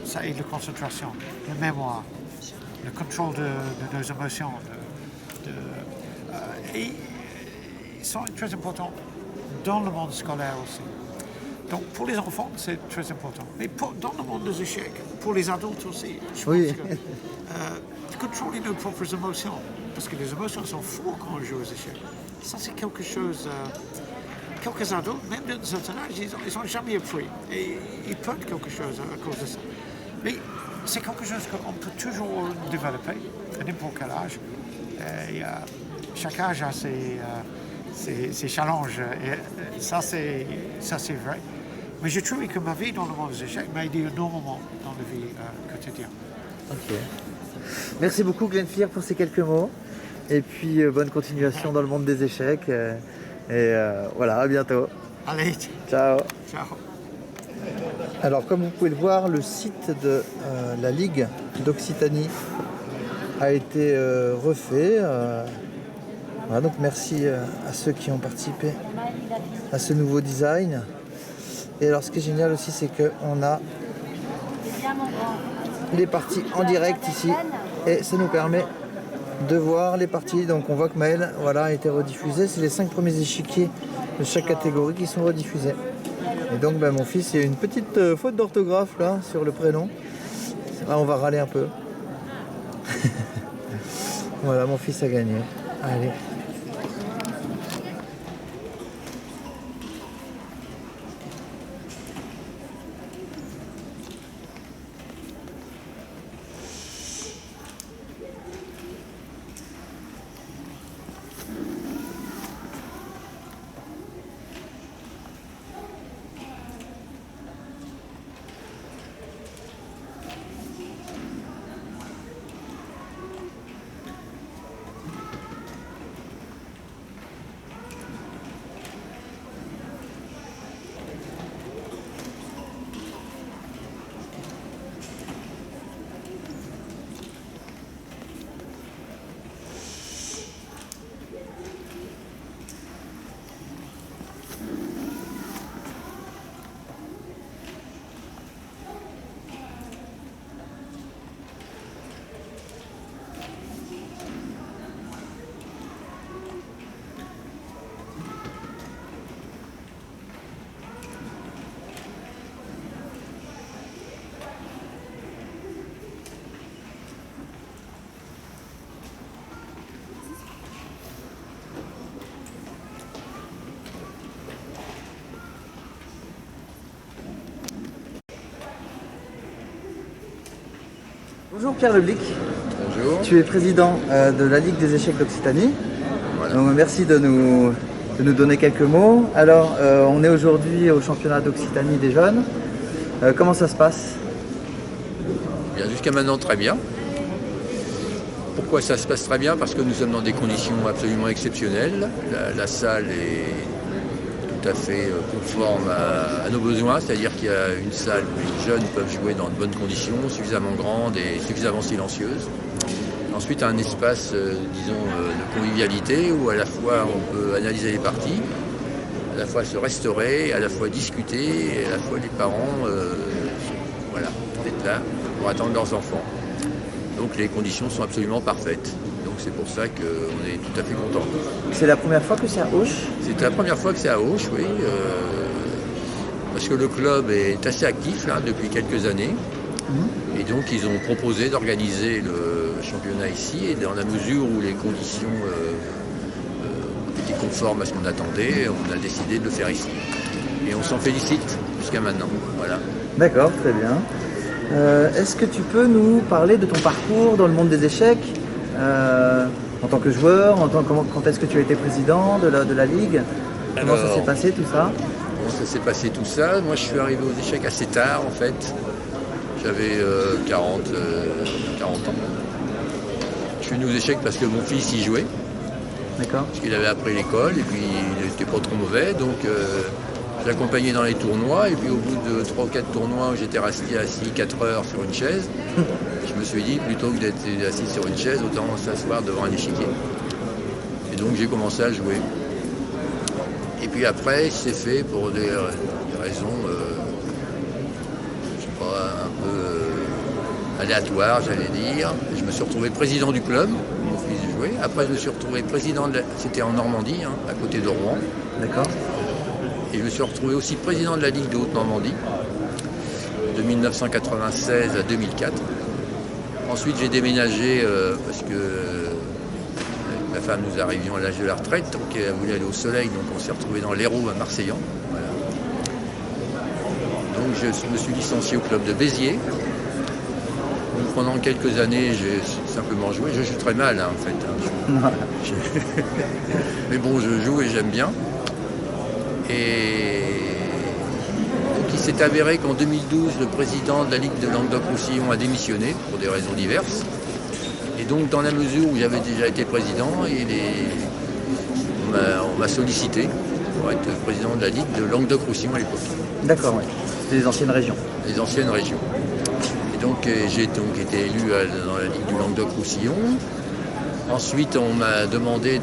ça aide la concentration, la mémoire, le contrôle de nos émotions. Et ils sont très importants dans le monde scolaire aussi. Donc pour les enfants, c'est très important. Mais dans le monde des échecs, pour les adultes aussi, je pense que contrôler nos propres émotions, parce que les émotions sont fortes quand on joue aux échecs. Ça, c'est quelque chose... quelques adultes, même d'un certain âge, ils n'ont jamais appris. Et ils perdent quelque chose à cause de ça. Mais c'est quelque chose qu'on peut toujours développer, à n'importe quel âge. Et, chaque âge a ses challenges. Et ça, c'est vrai. Mais je trouve que ma vie dans le monde des échecs m'a aidé énormément dans la vie quotidienne. Ok. Merci beaucoup Glenfir pour ces quelques mots. Et puis bonne continuation dans le monde des échecs. Voilà, à bientôt. Allez. Ciao. Ciao. Alors comme vous pouvez le voir, le site de la Ligue d'Occitanie a été refait. Voilà, donc merci à ceux qui ont participé à ce nouveau design. Et alors ce qui est génial aussi, c'est qu'on a les parties en direct ici et ça nous permet de voir les parties. Donc on voit que Maël a été rediffusé. C'est les 5 premiers échiquiers de chaque catégorie qui sont rediffusés. Et donc mon fils, il y a une petite faute d'orthographe là sur le prénom. Là on va râler un peu. Voilà, mon fils a gagné. Allez. Bonjour Pierre Leblic. Bonjour. Tu es président de la Ligue des échecs d'Occitanie. Voilà. Donc, merci de nous donner quelques mots. Alors, on est aujourd'hui au championnat d'Occitanie des jeunes. Comment ça se passe? Bien, jusqu'à maintenant, très bien. Pourquoi ça se passe très bien? Parce que nous sommes dans des conditions absolument exceptionnelles. La salle est tout à fait conforme à nos besoins, c'est-à-dire qu'il y a une salle où les jeunes peuvent jouer dans de bonnes conditions, suffisamment grande et suffisamment silencieuse. Ensuite, un espace, de convivialité où à la fois on peut analyser les parties, à la fois se restaurer, à la fois discuter, et à la fois les parents être là pour attendre leurs enfants. Donc les conditions sont absolument parfaites. Donc c'est pour ça qu'on est tout à fait content. C'est la première fois que c'est à Auch? C'est la première fois que c'est à Auch, oui. Parce que le club est assez actif là, depuis quelques années. Et donc ils ont proposé d'organiser le championnat ici, et dans la mesure où les conditions étaient conformes à ce qu'on attendait, on a décidé de le faire ici. Et on s'en félicite jusqu'à maintenant. Voilà. D'accord, très bien. Est-ce que tu peux nous parler de ton parcours dans le monde des échecs en tant que joueur, quand est-ce que tu as été président de la Ligue? Comment ça s'est passé tout ça? Comment ça s'est passé tout ça? Moi je suis arrivé aux échecs assez tard en fait. J'avais 40 ans. Je suis venu aux échecs parce que mon fils y jouait. D'accord. Parce qu'il avait appris l'école et puis il n'était pas trop mauvais. Donc je l'accompagnais dans les tournois. Et puis au bout de 3 ou 4 tournois où j'étais resté assis 4 heures sur une chaise, je me suis dit plutôt que d'être assis sur une chaise, autant s'asseoir devant un échiquier. Et donc j'ai commencé à jouer. Et puis après, il s'est fait pour des raisons, un peu aléatoires, j'allais dire. Je me suis retrouvé président du club, mon fils jouait. Après, je me suis retrouvé président c'était en Normandie, à côté de Rouen. D'accord. Et je me suis retrouvé aussi président de la Ligue de Haute-Normandie, de 1996 à 2004. Ensuite, j'ai déménagé parce que ma femme, nous arrivions à l'âge de la retraite, donc elle voulait aller au soleil, donc on s'est retrouvé dans l'Hérault à Marseillan. Voilà. Donc je me suis licencié au club de Béziers. Donc, pendant quelques années, j'ai simplement joué. Je joue très mal en fait. Mais bon, je joue et j'aime bien. Et donc il s'est avéré qu'en 2012, le président de la Ligue de Languedoc-Roussillon a démissionné pour des raisons diverses. Et donc dans la mesure où j'avais déjà été président, on m'a sollicité pour être président de la Ligue de Languedoc-Roussillon à l'époque. D'accord, oui. C'était les anciennes régions. Les anciennes régions. Et donc j'ai été élu dans la Ligue du Languedoc-Roussillon. Ensuite on m'a demandé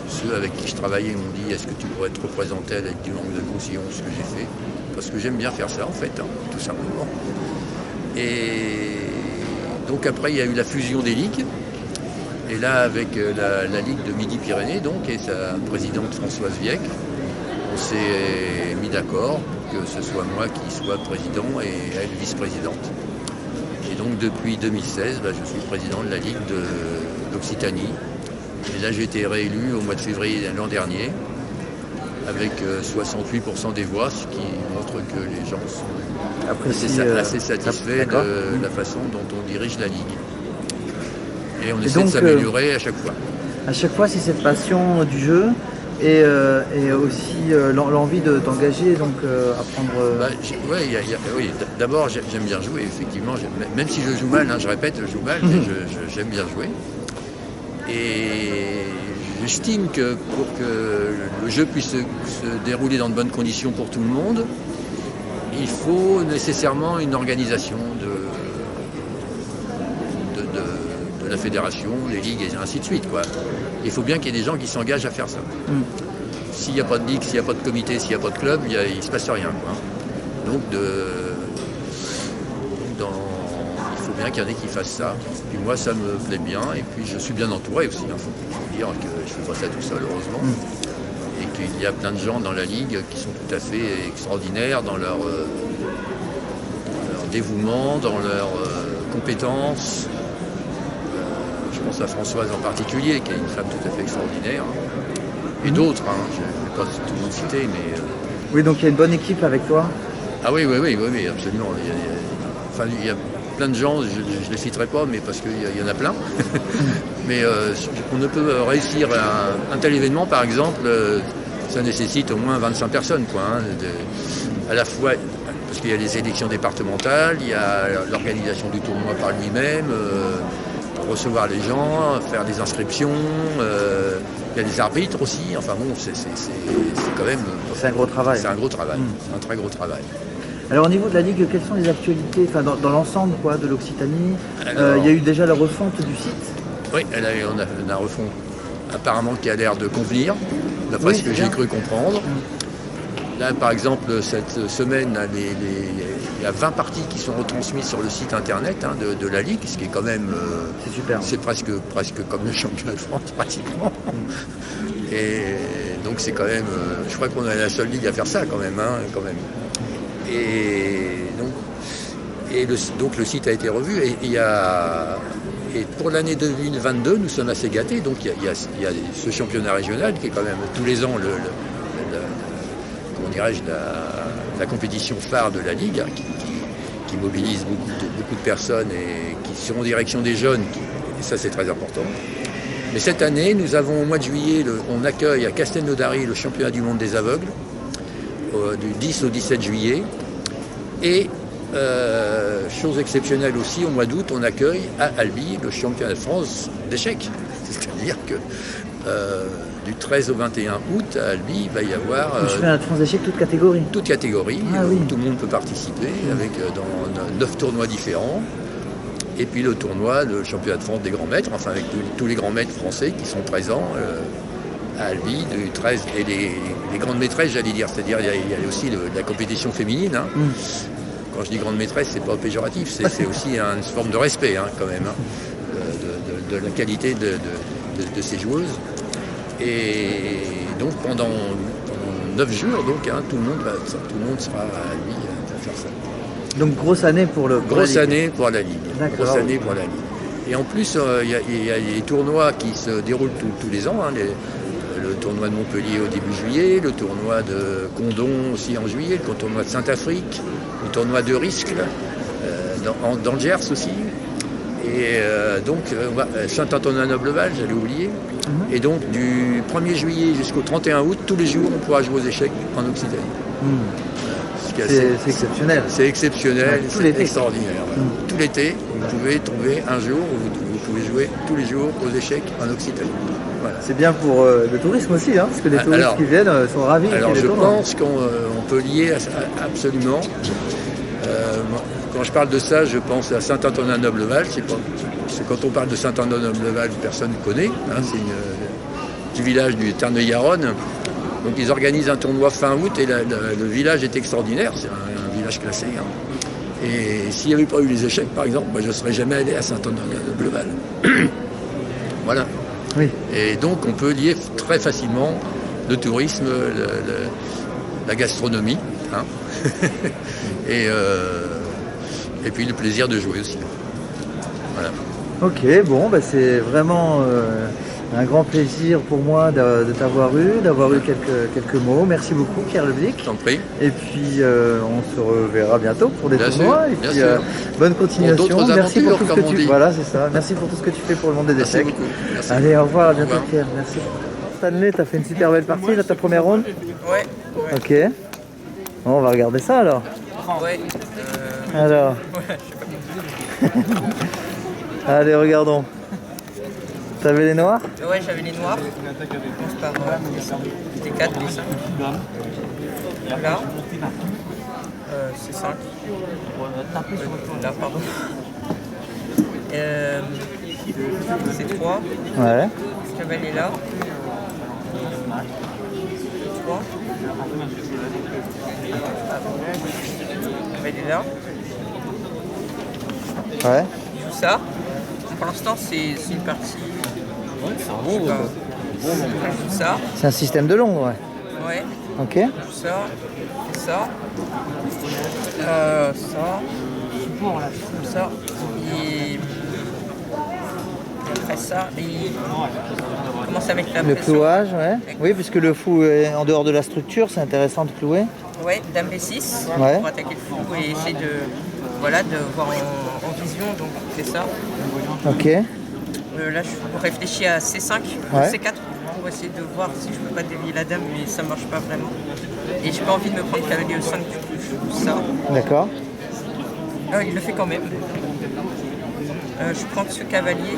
ceux avec qui je travaillais m'ont dit est-ce que tu pourrais te représenter à la Ligue du Languedoc-Roussillon, ce que j'ai fait. Parce que j'aime bien faire ça en fait, tout simplement. Et donc après il y a eu la fusion des ligues. Et là avec la Ligue de Midi-Pyrénées donc, et sa présidente Françoise Viec, on s'est mis d'accord pour que ce soit moi qui sois président et elle vice-présidente. Et donc depuis 2016, je suis président de la Ligue d'Occitanie. Et là j'ai été réélu au mois de février l'an dernier avec 68% des voix, ce qui montre que les gens sont assez satisfaits de la façon dont on dirige la Ligue. Et on essaie de s'améliorer à chaque fois. À chaque fois, c'est cette passion du jeu et aussi l'envie de t'engager, donc apprendre. Oui, d'abord j'aime bien jouer, effectivement. Même si je joue mal, je répète, je joue mal, mais j'aime bien jouer. Et j'estime que pour que le jeu puisse se dérouler dans de bonnes conditions pour tout le monde, il faut nécessairement une organisation de la fédération, les ligues et ainsi de suite, quoi. Il faut bien qu'il y ait des gens qui s'engagent à faire ça. S'il n'y a pas de ligue, s'il n'y a pas de comité, s'il n'y a pas de club, il ne se passe rien, quoi. Donc il faut bien qu'il y en ait qui fassent ça. Puis moi, ça me plaît bien. Et puis, je suis bien entouré aussi. Il faut dire que je ne fais pas ça tout seul, heureusement. Et qu'il y a plein de gens dans la Ligue qui sont tout à fait extraordinaires dans leur dévouement, dans leurs compétences. Je pense à Françoise en particulier, qui est une femme tout à fait extraordinaire. Et d'autres, je ne vais pas tout le monde citer, mais... Oui, donc il y a une bonne équipe avec toi? Ah oui, absolument. Il y a plein de gens, je ne les citerai pas, mais parce qu'il y en a plein. Mais on ne peut réussir un tel événement, par exemple, ça nécessite au moins 25 personnes, quoi. À la fois, parce qu'il y a les élections départementales, il y a l'organisation du tournoi par lui-même, recevoir les gens, faire des inscriptions, il y a des arbitres aussi, enfin bon, c'est quand même... C'est un gros travail. C'est un gros travail, un très gros travail. Alors au niveau de la Ligue, quelles sont les actualités dans l'ensemble de l'Occitanie? Il y a eu déjà la refonte du site? Oui, on a une refonte apparemment qui a l'air de convenir, d'après ce que j'ai cru comprendre. Là, par exemple, cette semaine, il y a 20 parties qui sont retransmises sur le site internet de la Ligue, ce qui est quand même... c'est super. C'est presque comme le championnat de France, pratiquement. Et donc c'est quand même... je crois qu'on est la seule Ligue à faire ça, quand même. Et donc le site a été revu. Et pour l'année 2022, nous sommes assez gâtés. Donc il y a ce championnat régional qui est quand même tous les ans la compétition phare de la Ligue, qui mobilise beaucoup de personnes et qui sont en direction des jeunes, et ça c'est très important. Mais cette année, nous avons au mois de juillet, on accueille à Castelnaudary le championnat du monde des aveugles, du 10 au 17 juillet. Et, chose exceptionnelle aussi, au mois d'août, on accueille à Albi le championnat de France d'échecs. C'est-à-dire que du 13 au 21 août, à Albi, il va y avoir... le championnat de France d'échecs, toute catégorie. Toute catégorie, oui. Tout le monde peut participer, dans 9 tournois différents. Et puis le tournoi, le championnat de France des grands maîtres, enfin avec tous les grands maîtres français qui sont présents à Albi, du 13, et les grandes maîtresses, j'allais dire, c'est-à-dire il y a aussi la compétition féminine. Quand je dis grande maîtresse, c'est pas péjoratif, c'est aussi une forme de respect quand même, de la qualité de ces joueuses. Et donc pendant 9 jours, tout le monde sera à Albi pour faire ça. Donc grosse année pour la Ligue. Pour la Ligue. Grosse année pour la Ligue. Et en plus, il y a les tournois qui se déroulent tous les ans. Le tournoi de Montpellier au début juillet, le tournoi de Condom aussi en juillet, le tournoi de Saint-Afrique, le tournoi de Riscle, dans le Gers aussi. Et donc Saint-Antonin-Noble-Val, j'allais oublier. Et donc du 1er juillet jusqu'au 31 août, tous les jours, on pourra jouer aux échecs en Occitanie. C'est exceptionnel. C'est exceptionnel, tout c'est l'été. extraordinaire. Tout l'été, vous pouvez trouver un jour où vous pouvez jouer tous les jours aux échecs en Occitanie. Voilà. C'est bien pour le tourisme aussi, parce que les touristes qui viennent sont ravis. Alors je pense qu'on peut lier absolument. Quand je parle de ça, je pense à Saint-Antonin-Noble-Val. C'est quand on parle de Saint-Antonin-Noble-Val, personne ne connaît. C'est un petit village du Tarn-et-Garonne. Donc ils organisent un tournoi fin août et le village est extraordinaire. C'est un village classé. Et s'il n'y avait pas eu les échecs, par exemple, moi, je ne serais jamais allé à Saint-Antonin-Noble-Val. Voilà. Oui. Et donc on peut lier très facilement le tourisme, la gastronomie, et puis le plaisir de jouer aussi. Voilà. Ok, bon, c'est vraiment un grand plaisir pour moi de t'avoir eu, quelques mots. Merci beaucoup, Pierre Leblic. T'en prie. Et puis on se reverra bientôt pour des bien tournois. Sûr, et puis bonne continuation. Pour d'autres Merci pour tout ce que tu. dit. Voilà, c'est ça. Merci pour tout ce que tu fais pour le monde des Merci échecs. beaucoup. Merci. Allez, au revoir, à bientôt, Pierre. Merci. Stanley, t'as fait une super belle partie, ta première ronde. Ouais. Ok. Bon, on va regarder ça alors. Ouais. Alors. Ouais, Allez, regardons. T'avais les noirs? Ouais, j'avais les noirs. On commence par les 4, les 5. Là. C'est 5. Là, pardon. C'est 3. Ouais. Ce cavalier là. 3. Cavalier là. Ouais. Je joue ça. Pour l'instant, c'est une partie. Je joue ça. C'est un système de long, ouais. Ouais. Ok. Je joue ça. Ça. Ça. Et après ça, on commence à mettre la Le pression. clouage, ouais. Oui, puisque le fou est en dehors de la structure, c'est intéressant de clouer. Ouais, dame B6 Ouais. pour attaquer le fou et essayer de voir en vision, donc c'est ça. Ok. Là, je réfléchis à C5, Ouais. C4 pour essayer de voir si je peux pas dévier la dame, mais ça marche pas vraiment. Et j'ai pas envie de me prendre cavalier E5, du coup je joue ça. D'accord. Il le fait quand même. Je prends ce cavalier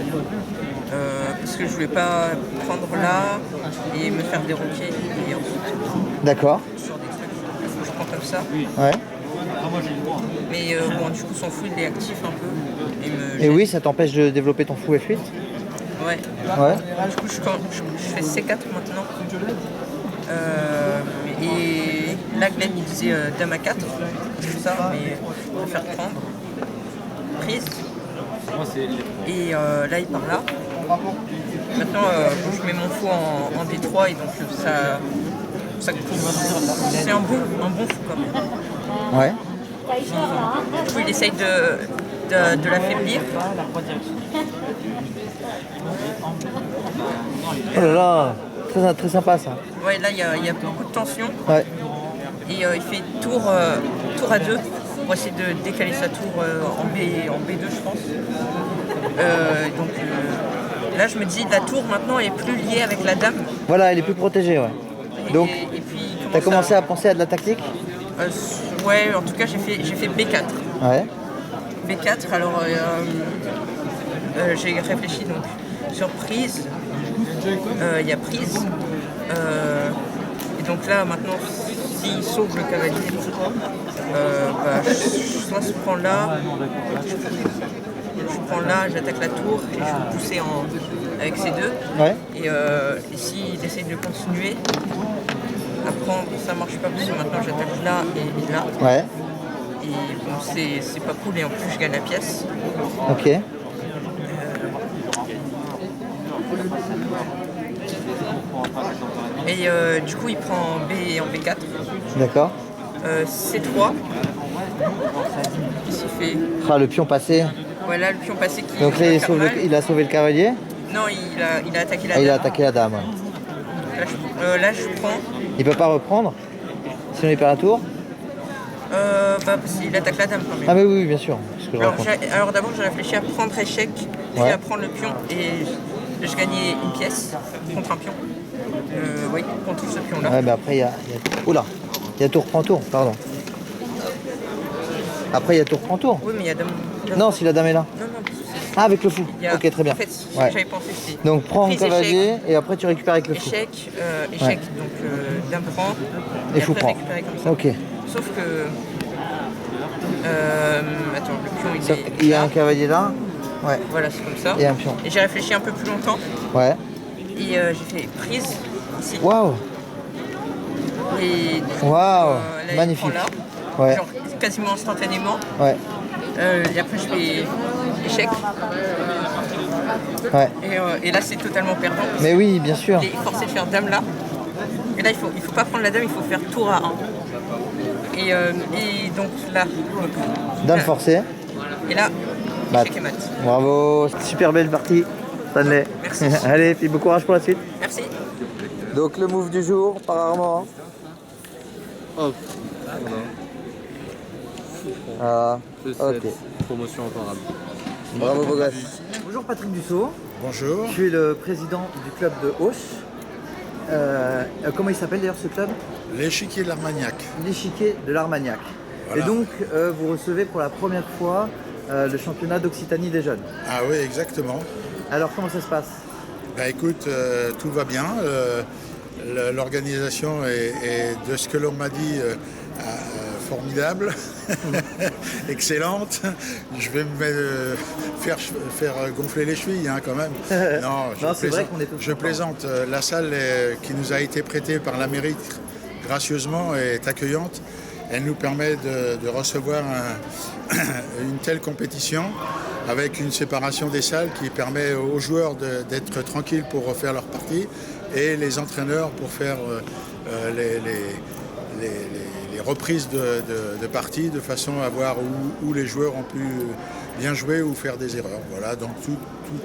parce que je voulais pas prendre là et me faire déroquer et ensuite D'accord. sur des trucs. Je prends comme ça. Ouais. Mais bon, du coup, son fou, il est actif un peu. Et oui, ça t'empêche de développer ton fou F8? Ouais. Ouais. Du coup, je fais C4 maintenant. Et là, Glenn, il disait Dame à 4. Je fais ça, mais je préfère prendre. Prise. Et là, il part là. Maintenant, je mets mon fou en D3 et donc ça c'est un bon fou quand même. Ouais. Du coup, il essaye de l'affaiblir. Oh là là, très sympa ça. Ouais, là, il y a beaucoup de tension. Ouais. Et il fait tour à 2 pour essayer de décaler sa tour en B2, je pense. Donc là, je me dis, la tour maintenant est plus liée avec la dame. Voilà, elle est plus protégée, ouais. Donc, et puis, t'as commencé à penser à de la tactique? Ouais, en tout cas, j'ai fait B4. Ouais. B4, alors j'ai réfléchi donc sur prise. Il y a prise. Et donc là, maintenant, s'il sauve le cavalier, soit je prends là. Je prends là, j'attaque la tour et je vais pousser avec ces deux. Ouais. Et s'il essaie de continuer à prendre, ça marche pas parce que maintenant j'attaque là et là. Ouais. Et bon, c'est pas cool et en plus je gagne la pièce. Ok. Et du coup il prend B en B4. D'accord. C3. Qu'est-ce qu'il fait? Ah, le pion passé. Voilà le pion passé qui. Donc là, il a sauvé le cavalier. Non, il a attaqué la Ah, dame. il a attaqué la dame. Là je prends. Il peut pas reprendre, sinon il perd la tour. Parce qu'il attaque la dame quand même. Ah mais oui, bien sûr. Ce que je raconte. Alors d'abord j'ai réfléchi à prendre échec, puis Ouais. à prendre le pion et je gagnais une pièce contre un pion. Oui, contre ce pion là. Ouais, mais après il y a... Oula, il y a tour prend tour, pardon. Après il y a tour prend tour. Oui, mais il y a dame. Non, si la dame est là. Non. Ah, avec le fou. Ok, très bien. En fait, ce que Ouais. j'avais pensé c'est. Donc prends le prise, cavalier échec, et après tu récupères avec le fou. échec, Ouais. donc dame prend. Et fou après, prend. récupérer comme ça. Ok. Sauf que. Attends, le pion Ça, il y a un cavalier là. Ouais. Voilà, c'est comme ça. Et un pion. Et j'ai réfléchi un peu plus longtemps. Ouais. Et j'ai fait prise ici. Waouh. Et Waouh. là, il Magnifique. prend là, Ouais. genre quasiment instantanément. Ouais. Et après je fais échec. Ouais. Et là c'est totalement perdant. Mais oui, bien sûr. Il est forcé de faire dame là. Et là il faut pas prendre la dame, il faut faire tour à 1. Et donc là. Dame là. forcée. Et là, Mat. échec et mat. Bravo. Super belle partie. Stanley. Merci. Allez, puis bon courage pour la suite. Merci. Donc le move du jour, apparemment. Hop. Ah, ok. Promotion imparable. Bravo beau gosse. Bonjour Patrick Dussault. Bonjour. Je suis le président du club de Auch. Comment il s'appelle d'ailleurs ce club? L'échiquier de l'Armagnac. L'échiquier de l'Armagnac. Voilà. Et donc vous recevez pour la première fois le championnat d'Occitanie des jeunes. Ah oui, exactement. Alors comment ça se passe? Bah écoute, tout va bien. L'organisation est, de ce que l'on m'a dit, formidable, excellente. Je vais me faire gonfler les chevilles hein, quand même. Non, c'est vrai qu'on est tous je contents. plaisante. La salle qui nous a été prêtée par la mairie gracieusement est accueillante. Elle nous permet de recevoir une telle compétition avec une séparation des salles qui permet aux joueurs d'être tranquilles pour refaire leur partie et les entraîneurs pour faire les reprises de parties de façon à voir où les joueurs ont pu bien jouer ou faire des erreurs. Voilà, donc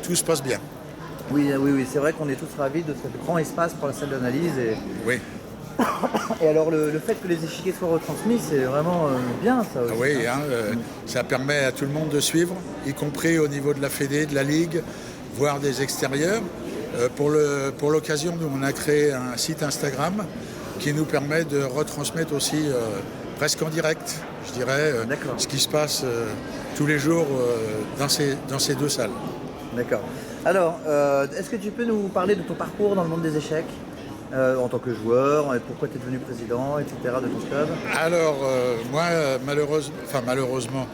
tout se passe bien. Oui, c'est vrai qu'on est tous ravis de ce grand espace pour la salle d'analyse. Oui. Et alors le fait que les échiquiers soient retransmis, c'est vraiment bien ça aussi. Oui, ça permet à tout le monde de suivre, y compris au niveau de la Fédé, de la Ligue, voire des extérieurs. Pour l'occasion, nous on a créé un site Instagram qui nous permet de retransmettre aussi presque en direct, je dirais, ce qui se passe tous les jours dans ces deux salles. D'accord. Alors, est-ce que tu peux nous parler de ton parcours dans le monde des échecs? en tant que joueur, et pourquoi tu es devenu président, etc. de ton club? Alors, moi, malheureusement,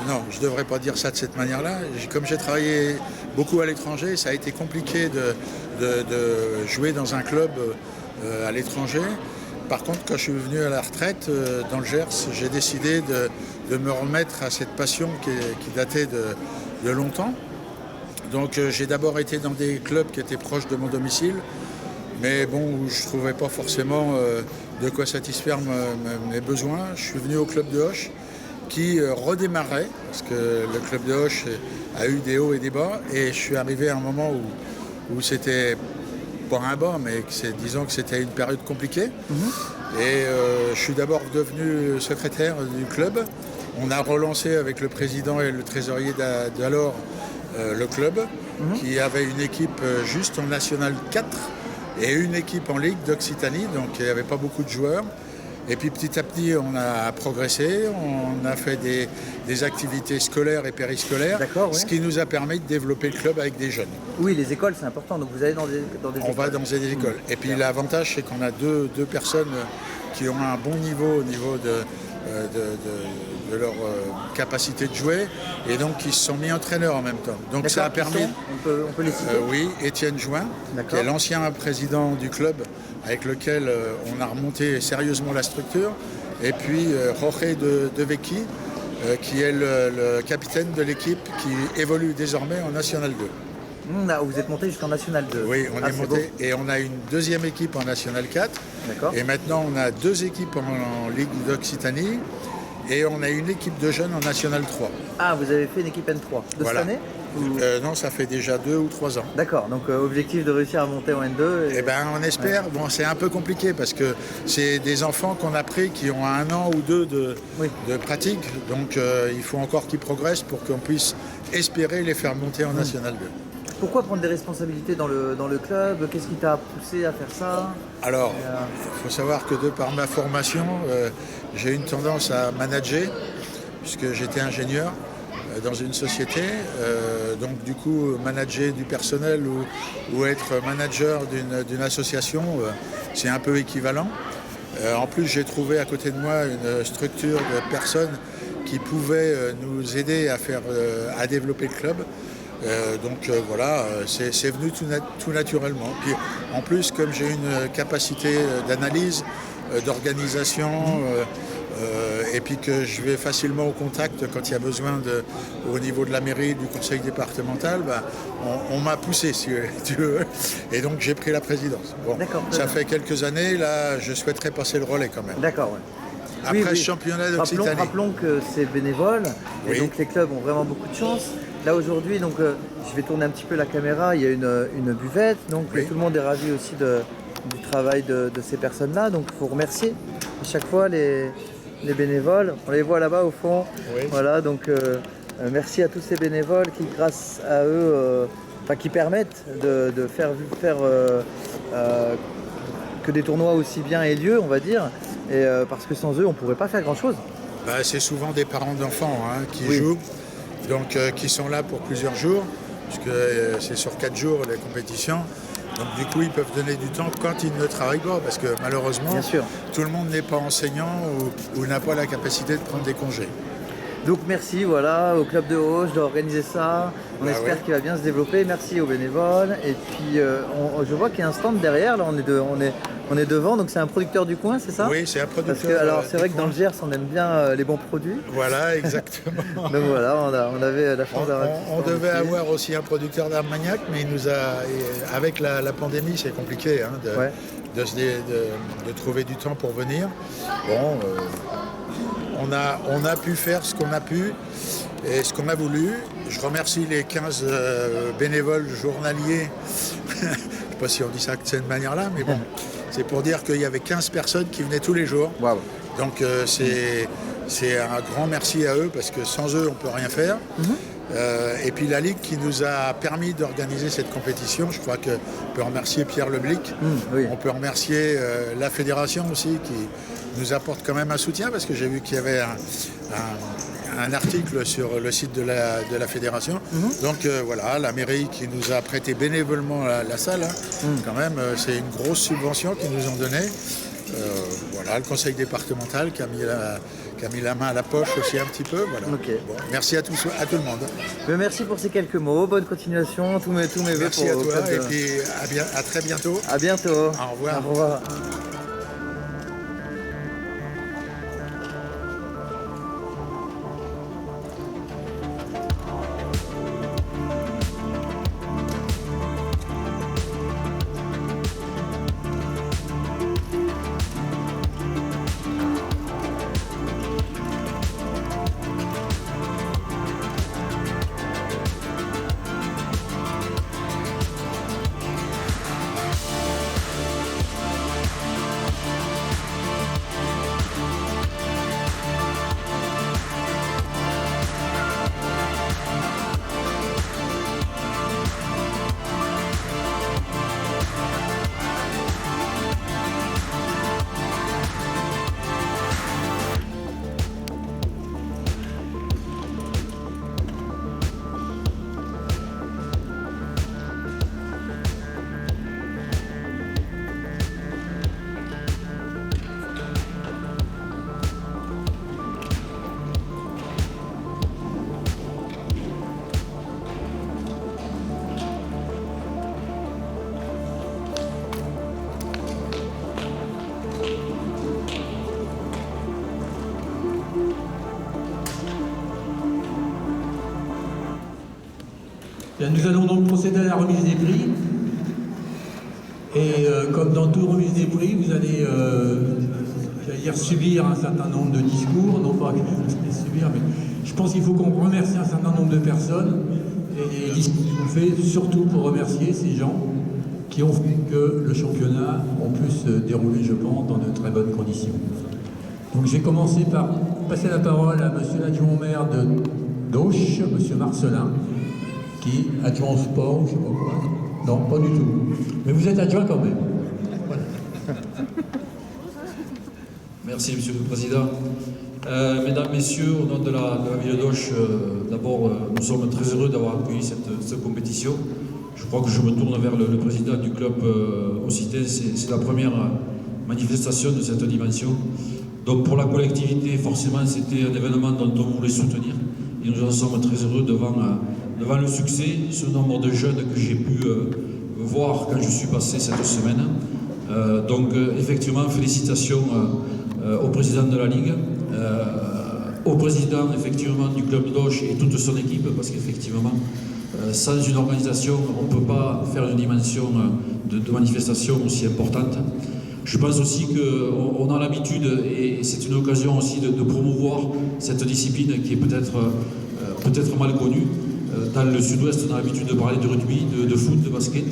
non, je ne devrais pas dire ça de cette manière-là. Comme j'ai travaillé beaucoup à l'étranger, ça a été compliqué de jouer dans un club à l'étranger. Par contre, quand je suis venu à la retraite dans le Gers, j'ai décidé de me remettre à cette passion qui datait de longtemps. Donc j'ai d'abord été dans des clubs qui étaient proches de mon domicile, mais bon, où je ne trouvais pas forcément de quoi satisfaire mes besoins. Je suis venu au club de Auch, qui redémarrait, parce que le club de Auch a eu des hauts et des bas, et je suis arrivé à un moment où c'était pas un bas, mais disons que c'était une période compliquée. Et je suis d'abord devenu secrétaire du club. On a relancé avec le président et le trésorier d'alors le club, qui avait une équipe juste en National 4 et une équipe en Ligue d'Occitanie, donc il n'y avait pas beaucoup de joueurs. Et puis petit à petit, on a progressé, on a fait des activités scolaires et périscolaires, ce qui nous a permis de développer le club avec des jeunes. Oui, les écoles, c'est important, donc vous allez dans des écoles. On va dans des écoles. Et puis l'avantage, c'est qu'on a deux personnes qui ont un bon niveau au niveau de leur capacité de jouer, et donc qui se sont mis entraîneurs en même temps. Donc ça a permis... On peut les citer. Oui, Étienne Join, qui est l'ancien président du club, avec lequel on a remonté sérieusement la structure, et puis Jorge de Vecchi, qui est le capitaine de l'équipe qui évolue désormais en National 2. Vous êtes monté jusqu'en National 2. Oui, on est monté, et on a une deuxième équipe en National 4. Et maintenant, on a deux équipes en Ligue d'Occitanie, et on a une équipe de jeunes en National 3. Ah, vous avez fait une équipe N3 cette année Non, ça fait déjà 2 ou 3 ans. D'accord, donc objectif de réussir à monter en N2. Eh ben, on espère. Bon, c'est un peu compliqué parce que c'est des enfants qu'on a pris qui ont 1 an ou 2 de pratique. Donc il faut encore qu'ils progressent pour qu'on puisse espérer les faire monter en National 2. Pourquoi prendre des responsabilités dans le club? Qu'est-ce qui t'a poussé à faire ça? Alors, il faut savoir que de par ma formation, j'ai une tendance à manager, puisque j'étais ingénieur dans une société. Donc du coup, manager du personnel ou être manager d'une association, c'est un peu équivalent. En plus, j'ai trouvé à côté de moi une structure de personnes qui pouvaient nous aider à développer le club. Donc voilà, c'est venu tout naturellement. Puis, en plus, comme j'ai une capacité d'analyse, d'organisation, et puis que je vais facilement au contact quand il y a besoin au niveau de la mairie, du conseil départemental, on m'a poussé, si tu veux, et donc j'ai pris la présidence. Bon, ça fait quelques années, là, je souhaiterais passer le relais quand même. D'accord, ouais. Après ce championnat d'Occitanie. Rappelons que c'est bénévole, et donc les clubs ont vraiment beaucoup de chance. Là aujourd'hui, donc je vais tourner un petit peu la caméra, il y a une buvette, donc tout le monde est ravi aussi du travail de ces personnes-là, donc il faut remercier à chaque fois les bénévoles, on les voit là-bas au fond, voilà, donc merci à tous ces bénévoles qui, grâce à eux, qui permettent de faire que des tournois aussi bien aient lieu, on va dire, et parce que sans eux, on ne pourrait pas faire grand-chose. C'est souvent des parents d'enfants qui jouent, donc qui sont là pour plusieurs jours, puisque c'est sur 4 jours les compétitions. Donc du coup, ils peuvent donner du temps quand ils ne travaillent pas, parce que malheureusement, tout le monde n'est pas enseignant ou n'a pas la capacité de prendre des congés. Donc merci voilà, au club de Auch d'organiser ça. On espère qu'il va bien se développer. Merci aux bénévoles. Et puis je vois qu'il y a un stand derrière. Là, on est devant. Donc c'est un producteur du coin, c'est ça? Oui, c'est un producteur. Parce que alors c'est vrai que dans le Gers, on aime bien les bons produits. Voilà, exactement. Donc voilà, on avait la chance d'avoir. On devait avoir aussi un producteur d'Armagnac, mais il nous a, avec la pandémie, c'est compliqué de trouver du temps pour venir. Bon. On a pu faire ce qu'on a pu et ce qu'on a voulu. Je remercie les 15 bénévoles journaliers. Je ne sais pas si on dit ça de cette manière-là, mais bon, c'est pour dire qu'il y avait 15 personnes qui venaient tous les jours. Wow. Donc c'est un grand merci à eux, parce que sans eux, on ne peut rien faire. Et puis la Ligue qui nous a permis d'organiser cette compétition, je crois qu'on peut remercier Pierre Leblic, on peut remercier la fédération aussi qui nous apporte quand même un soutien, parce que j'ai vu qu'il y avait un article sur le site de la fédération. Donc voilà, la mairie qui nous a prêté bénévolement la salle, quand même, c'est une grosse subvention qu'ils nous ont donnée. Voilà, le conseil départemental qui a mis la main à la poche aussi un petit peu. Voilà. Okay. Bon, merci à tout le monde. Merci pour ces quelques mots, bonne continuation, tous mes vœux. Merci à toi et puis à très bientôt. À bientôt. Au revoir. Au revoir. Nous allons donc procéder à la remise des prix. Et comme dans toute remise des prix, vous allez subir un certain nombre de discours, non pas subir, mais je pense qu'il faut qu'on remercie un certain nombre de personnes. Et les discours qu'on fait surtout pour remercier ces gens qui ont fait que le championnat ait pu se dérouler, je pense, dans de très bonnes conditions. Donc j'ai commencé par passer la parole à monsieur l'adjoint au maire de d'Auch, monsieur Marcelin, qui est adjoint au sport, je ne sais pas quoi. Non, pas du tout. Mais vous êtes adjoint quand même. Voilà. Merci, Monsieur le Président. Mesdames, Messieurs, au nom de la ville d'Auch, d'abord, nous sommes très heureux d'avoir accueilli cette compétition. Je crois que je me tourne vers le président du club Occitan. C'est la première manifestation de cette dimension. Donc pour la collectivité, forcément, c'était un événement dont on voulait soutenir. Et nous en sommes très heureux devant le succès, ce nombre de jeunes que j'ai pu voir quand je suis passé cette semaine. Donc effectivement, félicitations au président de la Ligue, au président effectivement du club d'Auch et toute son équipe, parce qu'effectivement, sans une organisation, on ne peut pas faire une dimension de manifestation aussi importante. Je pense aussi qu'on a l'habitude, et c'est une occasion aussi de promouvoir cette discipline qui est peut-être mal connue. Dans le sud-ouest, on a l'habitude de parler de rugby, de foot, de basket,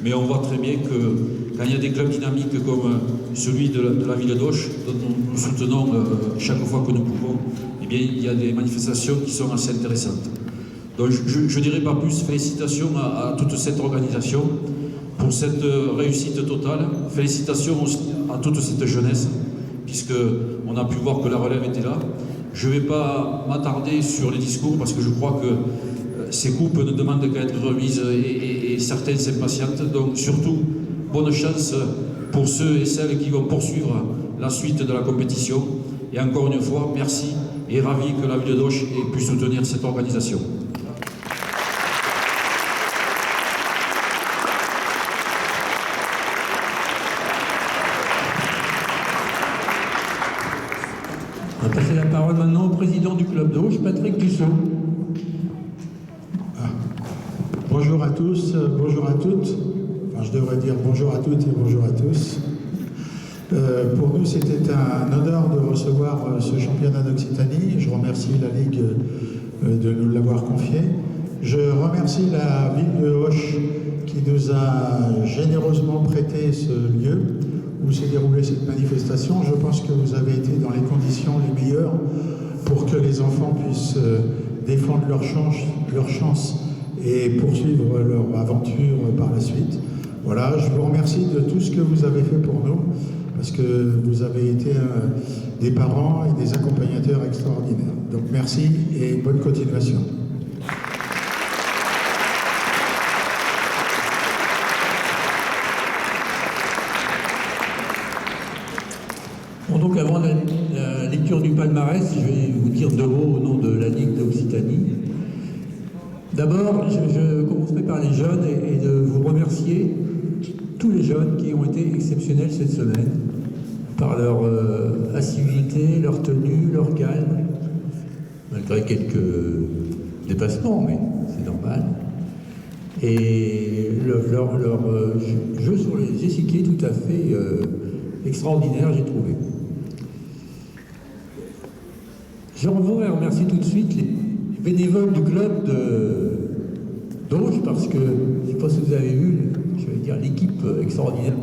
mais on voit très bien que quand il y a des clubs dynamiques comme celui de la ville d'Auch, dont nous soutenons chaque fois que nous pouvons, eh bien, il y a des manifestations qui sont assez intéressantes. Donc je ne dirai pas plus, félicitations à toute cette organisation pour cette réussite totale, félicitations aussi à toute cette jeunesse, puisqu'on a pu voir que la relève était là. Je ne vais pas m'attarder sur les discours, parce que je crois que ces coupes ne demandent qu'à être remises et certains s'impatientent. Donc surtout, bonne chance pour ceux et celles qui vont poursuivre la suite de la compétition. Et encore une fois, merci et ravi que la ville d'Auch ait pu soutenir cette organisation. On va passer la parole maintenant au président du club d'Auch, Patrick Dussault. Bonjour à tous, bonjour à toutes. Enfin, je devrais dire bonjour à toutes et bonjour à tous. Pour nous, c'était un honneur de recevoir ce championnat d'Occitanie. Je remercie la Ligue de nous l'avoir confié. Je remercie la ville de Auch qui nous a généreusement prêté ce lieu où s'est déroulée cette manifestation. Je pense que vous avez été dans les conditions les meilleures pour que les enfants puissent défendre leur chance et poursuivre leur aventure par la suite. Voilà, je vous remercie de tout ce que vous avez fait pour nous, parce que vous avez été des parents et des accompagnateurs extraordinaires. Donc merci et bonne continuation. Bon, donc avant la lecture du palmarès, je vais vous dire 2 mots au nom de la Ligue d'Occitanie. D'abord, je commencerai par les jeunes et de vous remercier tous les jeunes qui ont été exceptionnels cette semaine par leur assiduité, leur tenue, leur calme, malgré quelques dépassements, mais c'est normal. Et leur jeu sur les échiquiers tout à fait extraordinaire, j'ai trouvé. Je voudrais remercier tout de suite les bénévoles du club d'Auch, parce que, je ne sais pas si vous avez vu, je vais dire l'équipe extraordinaire.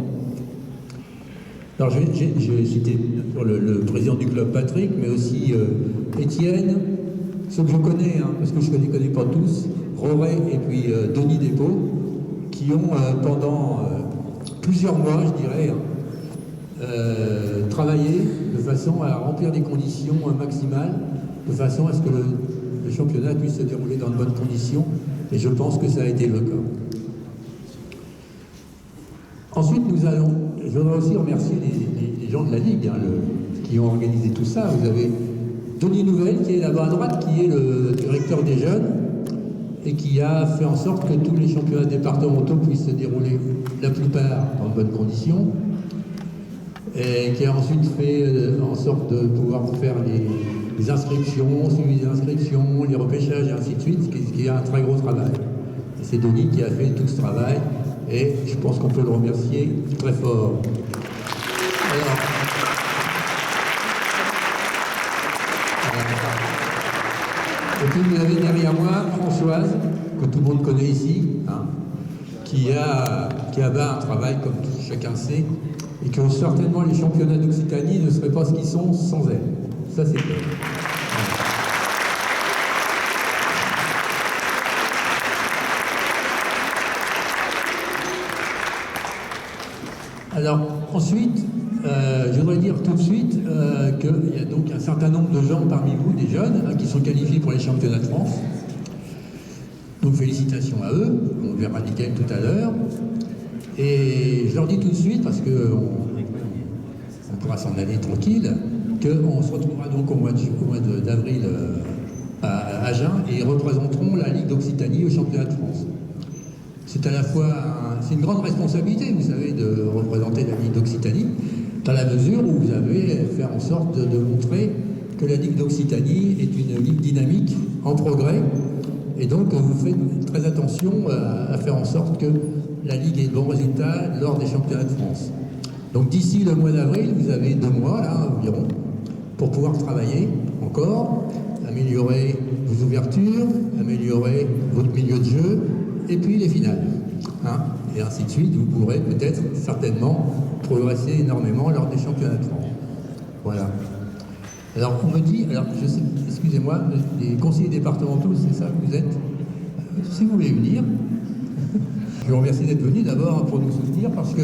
Alors j'ai cité le président du club Patrick, mais aussi Étienne, ceux que je connais, hein, parce que je ne les connais pas tous, Roré et puis Denis Despaux, qui ont pendant plusieurs mois, je dirais, travaillé de façon à remplir les conditions maximales, de façon à ce que le championnat puisse se dérouler dans de bonnes conditions, et je pense que ça a été le cas. Ensuite, je voudrais aussi remercier les gens de la Ligue qui ont organisé tout ça. Vous avez Denis Nouvelle qui est là-bas à droite, qui est le directeur des jeunes, et qui a fait en sorte que tous les championnats départementaux puissent se dérouler, la plupart dans de bonnes conditions, et qui a ensuite fait en sorte de pouvoir faire les inscriptions, suivi des inscriptions, les repêchages et ainsi de suite, ce qui est un très gros travail. Et c'est Denis qui a fait tout ce travail, et je pense qu'on peut le remercier très fort. Et puis vous avez derrière moi Françoise, que tout le monde connaît ici, hein, qui a un travail, comme chacun sait, et que certainement les championnats d'Occitanie ne seraient pas ce qu'ils sont sans elle. Ça, c'est clair. Alors, ensuite, je voudrais dire tout de suite qu'il y a donc un certain nombre de gens parmi vous, des jeunes, hein, qui sont qualifiés pour les championnats de France. Donc, félicitations à eux. On verra lesquels tout à l'heure. Et je leur dis tout de suite, parce qu'on pourra s'en aller tranquille, qu'on se retrouvera donc au mois d'avril à Agen, et ils représenteront la Ligue d'Occitanie au championnat de France. C'est à la fois c'est une grande responsabilité, vous savez, de représenter la Ligue d'Occitanie, dans la mesure où vous avez fait en sorte de montrer que la Ligue d'Occitanie est une ligue dynamique, en progrès, et donc vous faites très attention à faire en sorte que la Ligue ait de bons résultats lors des championnats de France. Donc d'ici le mois d'avril, vous avez 2 mois, là, environ, pour pouvoir travailler encore, améliorer vos ouvertures, améliorer votre milieu de jeu, et puis les finales. Hein, et ainsi de suite, vous pourrez peut-être, certainement, progresser énormément lors des championnats de France. Voilà. Alors, on me dit, alors, je sais, excusez-moi, les conseillers départementaux, c'est ça que vous êtes. Si vous voulez venir, je vous remercie d'être venu d'abord pour nous soutenir, parce que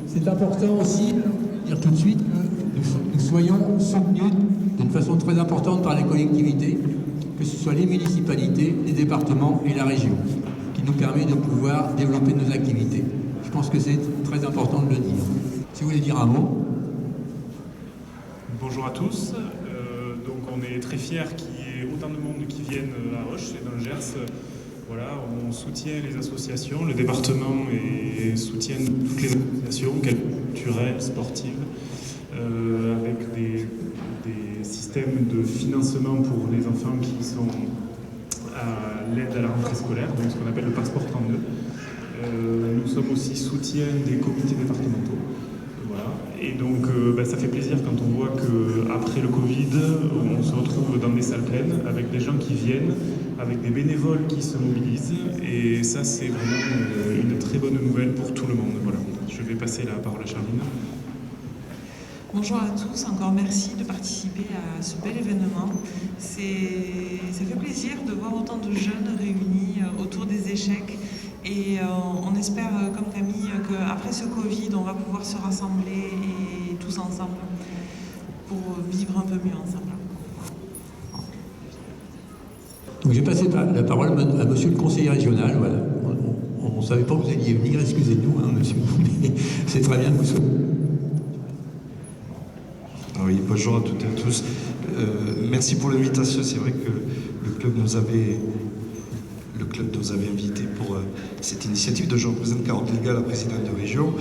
c'est important aussi de dire tout de suite que nous soyons soutenus d'une façon très importante par les collectivités, que ce soit les municipalités, les départements et la région, qui nous permet de pouvoir développer nos activités. Je pense que c'est très important de le dire. Si vous voulez dire un mot. Bonjour à tous. Donc on est très fiers qu'il y ait autant de monde qui viennent à Auch et dans le Gers. Voilà, on soutient les associations, le département soutient toutes les associations culturelles, sportives, avec des systèmes de financement pour les enfants qui sont à l'aide à la rentrée scolaire, donc ce qu'on appelle le passeport 32. Nous sommes aussi soutien des comités départementaux. Voilà. Et donc ça fait plaisir quand on voit qu'après le Covid, on se retrouve dans des salles pleines avec des gens qui viennent, avec des bénévoles qui se mobilisent. Et ça, c'est vraiment une très bonne nouvelle pour tout le monde. Voilà. Je vais passer la parole à Charline. Bonjour à tous, encore merci de participer à ce bel événement. Ça fait plaisir de voir autant de jeunes réunis autour des échecs et on espère, comme Camille, qu'après ce Covid, on va pouvoir se rassembler et tous ensemble. pour vivre un peu mieux ensemble. Donc j'ai passé la parole à monsieur le conseiller régional. Voilà. On ne savait pas que vous alliez venir, excusez-nous, hein, monsieur, mais c'est très bien que vous soyez. Oui, bonjour à toutes et à tous. Merci pour l'invitation. C'est vrai que le club nous avait invité pour cette initiative dont je représente Caroline Delga, la présidente de région.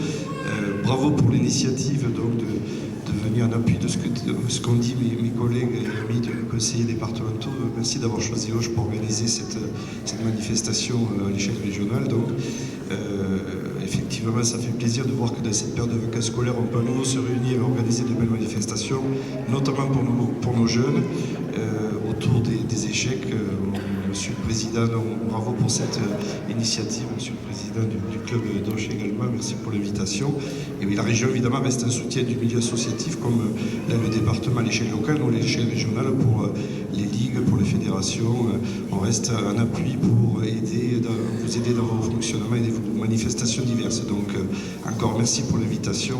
Bravo pour l'initiative donc de venir en appui de ce qu'ont dit mes collègues et amis de conseillers départementaux. Merci d'avoir choisi Auch pour organiser cette manifestation à l'échelle régionale. Donc, effectivement, ça fait plaisir de voir que dans cette période de vacances scolaires, on peut à nouveau se réunir et organiser de belles manifestations, notamment pour nos jeunes, autour des échecs. Monsieur le Président, donc, bravo pour cette initiative, Monsieur le Président du club d'Auch également, merci pour l'invitation. Et oui, la région évidemment reste un soutien du milieu associatif comme là, le département à l'échelle locale ou à l'échelle régionale pour les ligues, pour les fédérations. On reste un appui pour vous aider dans vos fonctionnements et vos manifestations diverses. Donc encore merci pour l'invitation.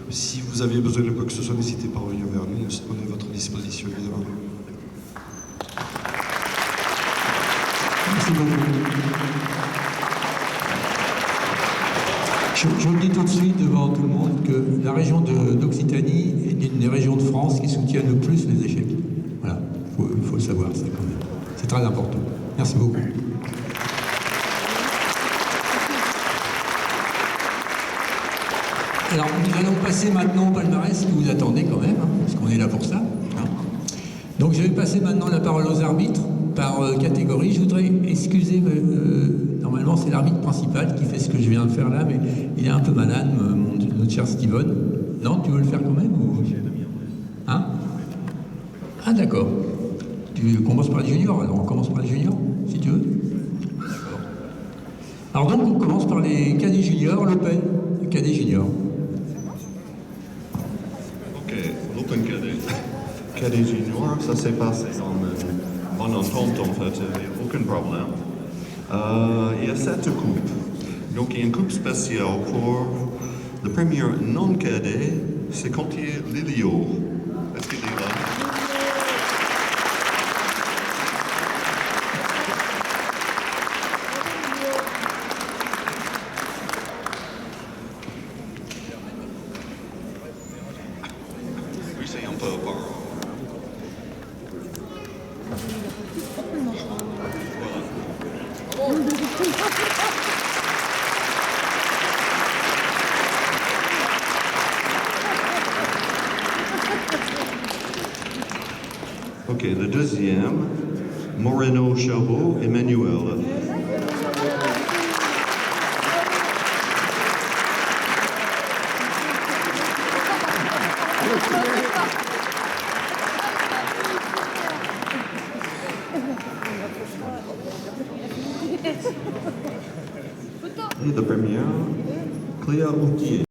Et si vous avez besoin de quoi que ce soit, n'hésitez pas à revenir vers nous, on est à votre disposition évidemment. Merci beaucoup. Je le dis tout de suite devant tout le monde que la région d'Occitanie est l'une des régions de France qui soutient le plus les échecs. Voilà, il faut le savoir, ça quand même. C'est très important. Merci beaucoup. Alors, nous allons passer maintenant au palmarès que vous attendez quand même, hein, parce qu'on est là pour ça. Hein. Donc, je vais passer maintenant la parole aux arbitres par catégorie. Je voudrais excuser, normalement c'est l'arbitre principal qui fait ce que je viens de faire là, mais il est un peu malade, notre cher Steven. Non, tu veux le faire quand même ou... Hein? Ah d'accord. Tu commences par les juniors, alors on commence par les juniors, si tu veux. D'accord. Alors donc on commence par les cadets juniors, l'Open, les cadets juniors. Ok, l'Open cadet. Cadet junior, ça s'est passé en bonne entente en fait, il n'y a aucun problème. Il y a 7 coupes. Donc il y a une coupe spéciale pour le premier non-cadet, c'est Contier Lilio. Est-ce qu'il est là? Oui, c'est un peu par... Ok, le deuxième, Moreno Chabot, Emmanuel. Et le premier, Cléa Routier.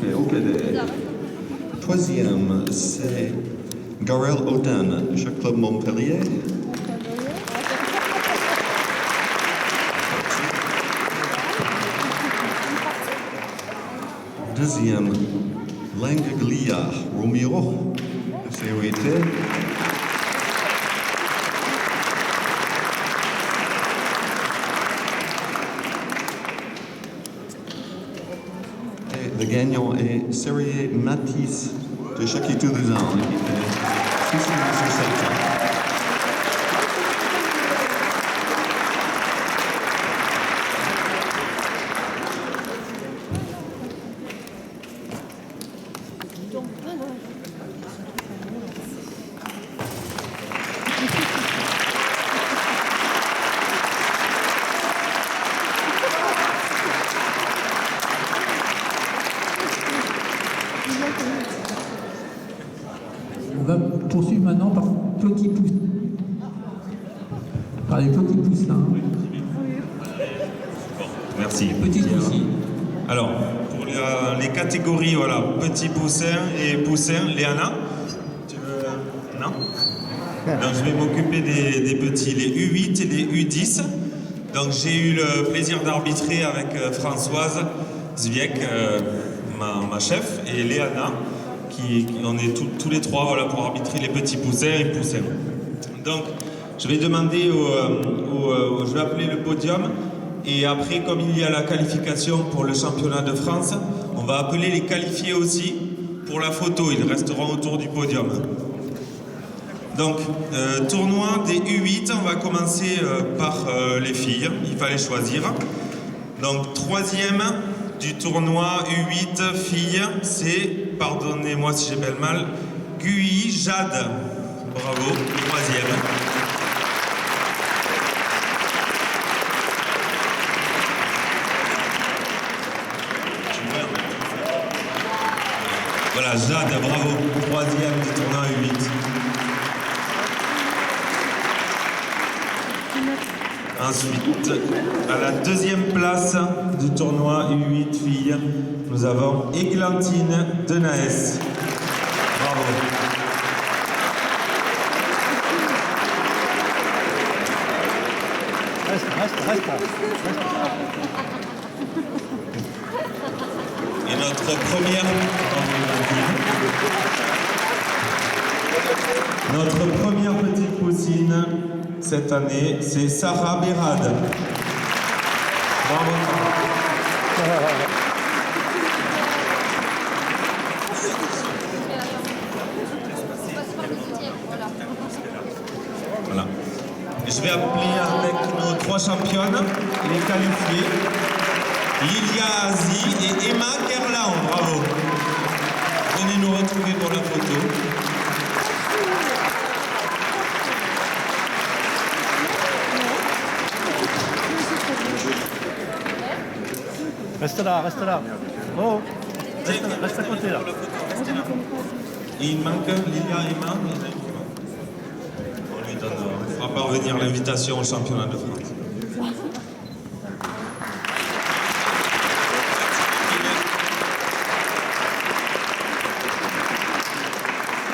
Ok. Le troisième, c'est Garel Oden, Jacques Club Montpellier. Deuxième, Langaglia Romero, COET. Le gagnant est Serrier Matisse de Chaki Toulousain, qui fait 6 sur 7 ans. On va poursuivre maintenant par petit pouce. Par les petits pouces là. Merci. Petits poussins. Alors, pour les catégories, voilà, petits poussins et poussins, Léana, tu veux... Non? Donc je vais m'occuper des petits, les U8 et les U10. Donc j'ai eu le plaisir d'arbitrer avec Françoise Zwiek, ma chef, et Léana, on est tous les trois, voilà, pour arbitrer les petits poussins et poussins. Donc je vais demander je vais appeler le podium, et après, comme il y a la qualification pour le championnat de France, on va appeler les qualifiés aussi pour la photo, ils resteront autour du podium. Donc, tournoi des U8, on va commencer par les filles, il fallait choisir. Donc, troisième du tournoi U8 filles, c'est, pardonnez-moi si j'appelle mal, Guy Jade. Bravo, troisième. Voilà, Jade, bravo, troisième du tournoi U8. Ensuite, à la deuxième place du tournoi U8 filles, nous avons Églantine Denaès. Bravo. Reste. Et notre première petite poussine cette année, c'est Sarah Berad. Bravo. Voilà. Je vais appeler avec nos trois championnes, les qualifiées. Lilia Azi et Emma Kerlan, bravo. Venez nous retrouver pour la photo. Reste là. Oh, reste à côté là. Et il manque Lilia et Emma. On lui donne, on fera parvenir l'invitation au championnat de France.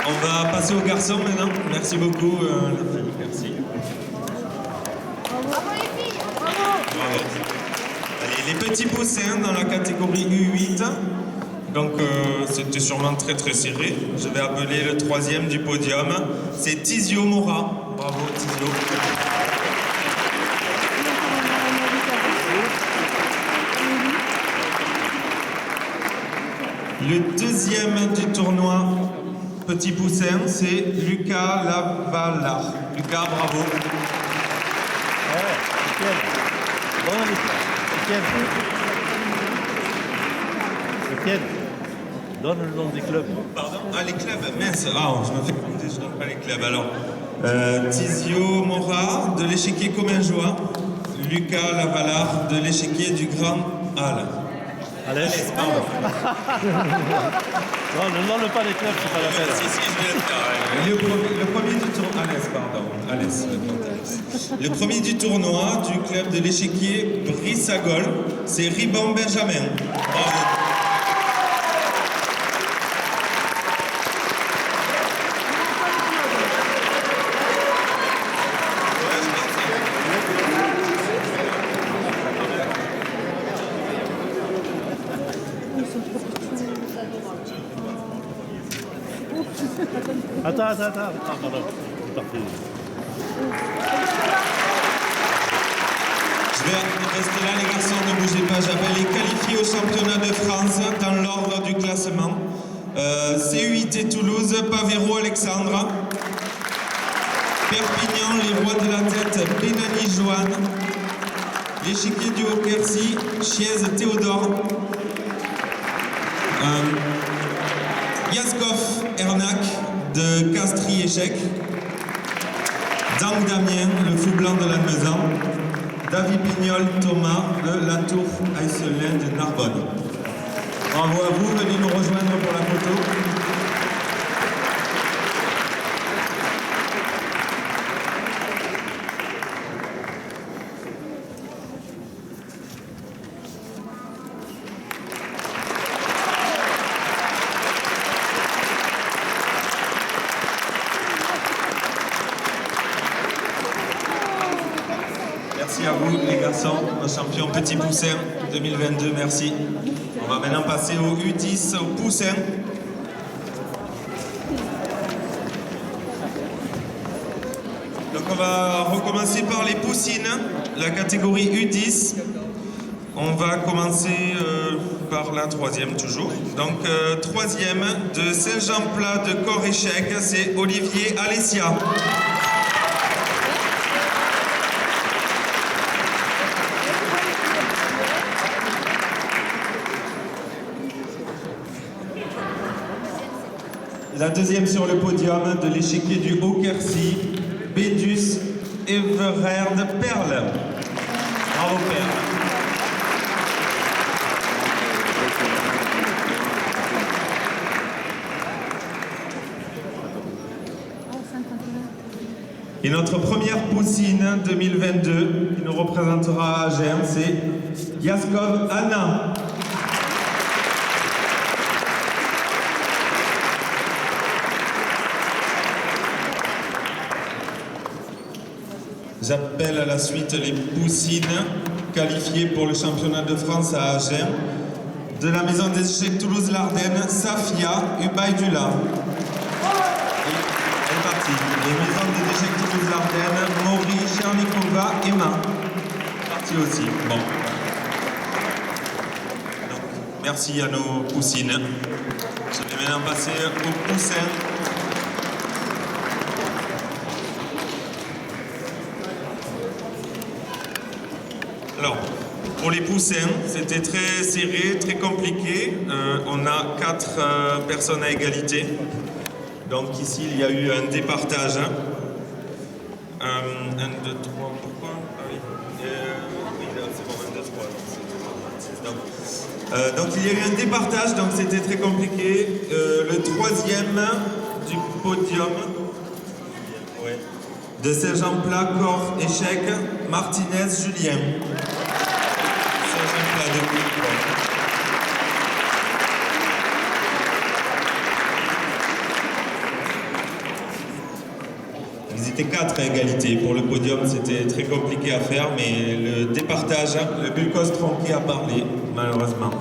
On va passer aux garçons maintenant. Merci beaucoup. Merci. Bravo les filles. Bravo. Allez, les petits poussins dans la catégorie U8. Donc c'était sûrement très très serré. Je vais appeler le troisième du podium. C'est Tizio Mora. Bravo Tizio. Le deuxième du tournoi petit poussin, c'est Lucas Lavalard. Lucas, bravo. Étienne, donne le nom des clubs. Pardon? Ah, les clubs, mince. Ah, je me fais compter, je ne donne pas les clubs. Alors, Tizio Mora de l'échiquier Comminjoie, Lucas Lavalard de l'échiquier du Grand Hall. Alès, pardon. Non, ne demande pas les clubs, c'est pas la peine. Si, je vais le faire. Le premier du tournoi, Alès, pardon. Alès, le premier du tournoi du club de l'échiquier Brissagol, c'est Riban Benjamin. Bravo. Attends, pardon. C'est parti. Je vais rester là, les garçons, ne bougez pas. J'appelle les qualifiés au championnat de France dans l'ordre du classement. CU8 Toulouse, Pavero Alexandra. Perpignan, les rois de la tête, Benani Joanne. L'échiquier du Haut-Quercy, Chiez Théodore. Yaskov Ernak de Castries-Échec. Dang Damien, le fou blanc de la Lannemezan. David Pignol Thomas de la Tour Iceland de Narbonne. Bravo à vous, venez nous rejoindre pour la photo. à vous les garçons, nos champions Petit Poussin 2022, merci. On va maintenant passer au U10, au Poussin. Donc on va recommencer par les poussines, la catégorie U10. On va commencer par la troisième toujours. Donc troisième de Saint-Jean-Plat de Corps-Échec, c'est Olivier Alessia. La deuxième sur le podium de l'échiquier du Haut-Quercy, Bédus Evererd Perle. Bravo Perle. Et notre première poussine 2022 qui nous représentera à Agen, c'est Yaskov Anna. J'appelle à la suite les poussines qualifiées pour le championnat de France à Agen. De la maison des échecs Toulouse-Lardenne, Safia Ubaidula. Elle est partie. Les maisons des échecs Toulouse-Lardenne, Maury, Chernikova, Emma. Partie aussi. Bon. Donc, merci à nos poussines. Je vais maintenant passer aux poussins. Alors, pour les poussins, c'était très serré, très compliqué. On a 4 personnes à égalité. Donc ici, il y a eu un départage. 1, 2, 3, pourquoi? Ah oui. Oui, c'est bon, 1, 2, 3. Donc il y a eu un départage, donc c'était très compliqué. Le troisième du podium. Ouais. De Saint-Jean-Plat, Corps, Échec, Martinez, Julien. Saint-Jean-Plat de Corps. Ils étaient 4 à égalité. Pour le podium, c'était très compliqué à faire, mais le départage, le Bulcos tronqué a parlé, malheureusement.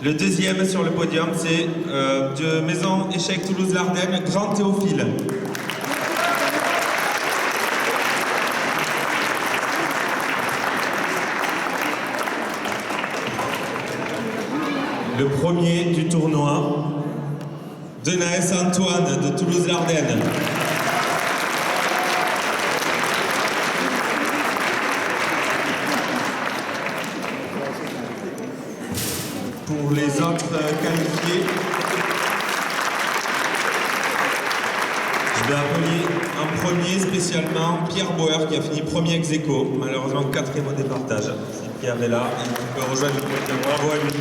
Le deuxième sur le podium, c'est de Maison Échec Toulouse-Lardenne, Grand Théophile. Le premier du tournoi, Denaès Antoine de Toulouse-Lardenne. Pour les autres qualifiés, je vais appeler en premier spécialement Pierre Bauer qui a fini premier ex aequo, malheureusement 4e au départage. Si Pierre est là, il peut rejoindre le podium. Bravo à lui.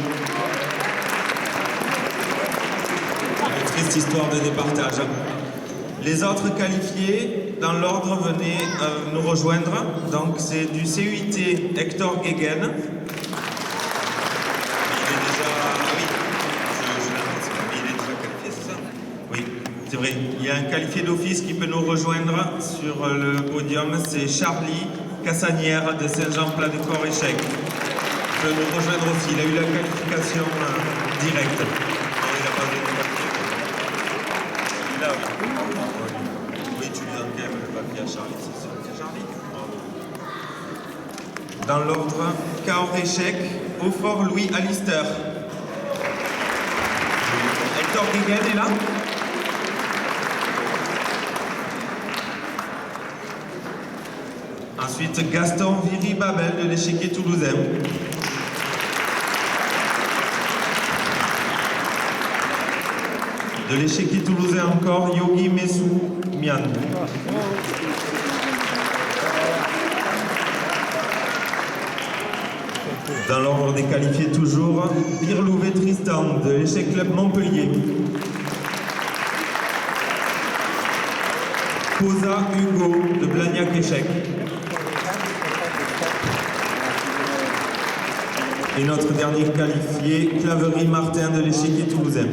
Une triste histoire de départage. Les autres qualifiés, dans l'ordre, venez nous rejoindre. Donc c'est du CUIT Hector Guéguen. C'est vrai, il y a un qualifié d'office qui peut nous rejoindre sur le podium, c'est Charlie Cassanière de Saint-Jean-Plat de Corps-Échec. Il peut nous rejoindre aussi, il a eu la qualification directe. Non, il n'a pas donné le papier. Là, oui. Oui, tu lui donnes quand même le papier à Charlie, c'est sûr. C'est Charlie. Dans l'ordre, Corps-Échec, Hautfort Louis Alister. Hector Guéguen est là. Ensuite, Gaston Viry-Babel de l'échiquier toulousain. De l'échiquier toulousain encore, Yogi Messou Mian. Dans l'ordre des qualifiés toujours, Pirlouvet Tristan de l'échec club Montpellier. Posa Hugo de Blagnac Échec. Et notre dernier qualifié, Claverie Martin de l'échiquier toulousain.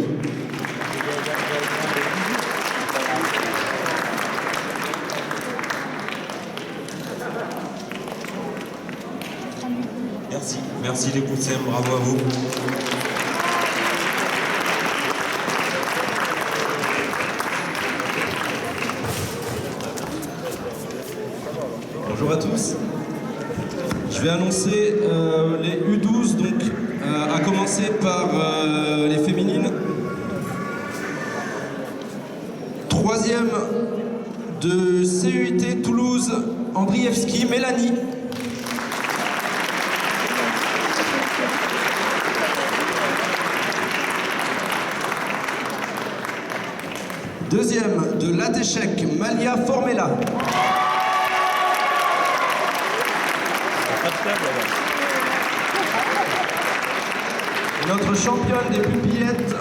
merci les poussins, bravo à vous. Bonjour à tous. Je vais annoncer les U12, donc à commencer par les féminines. Troisième de CUT Toulouse, Andrievski, Mélanie. Deuxième de Latéchec, Malia Formella. Et notre championne des pupillettes,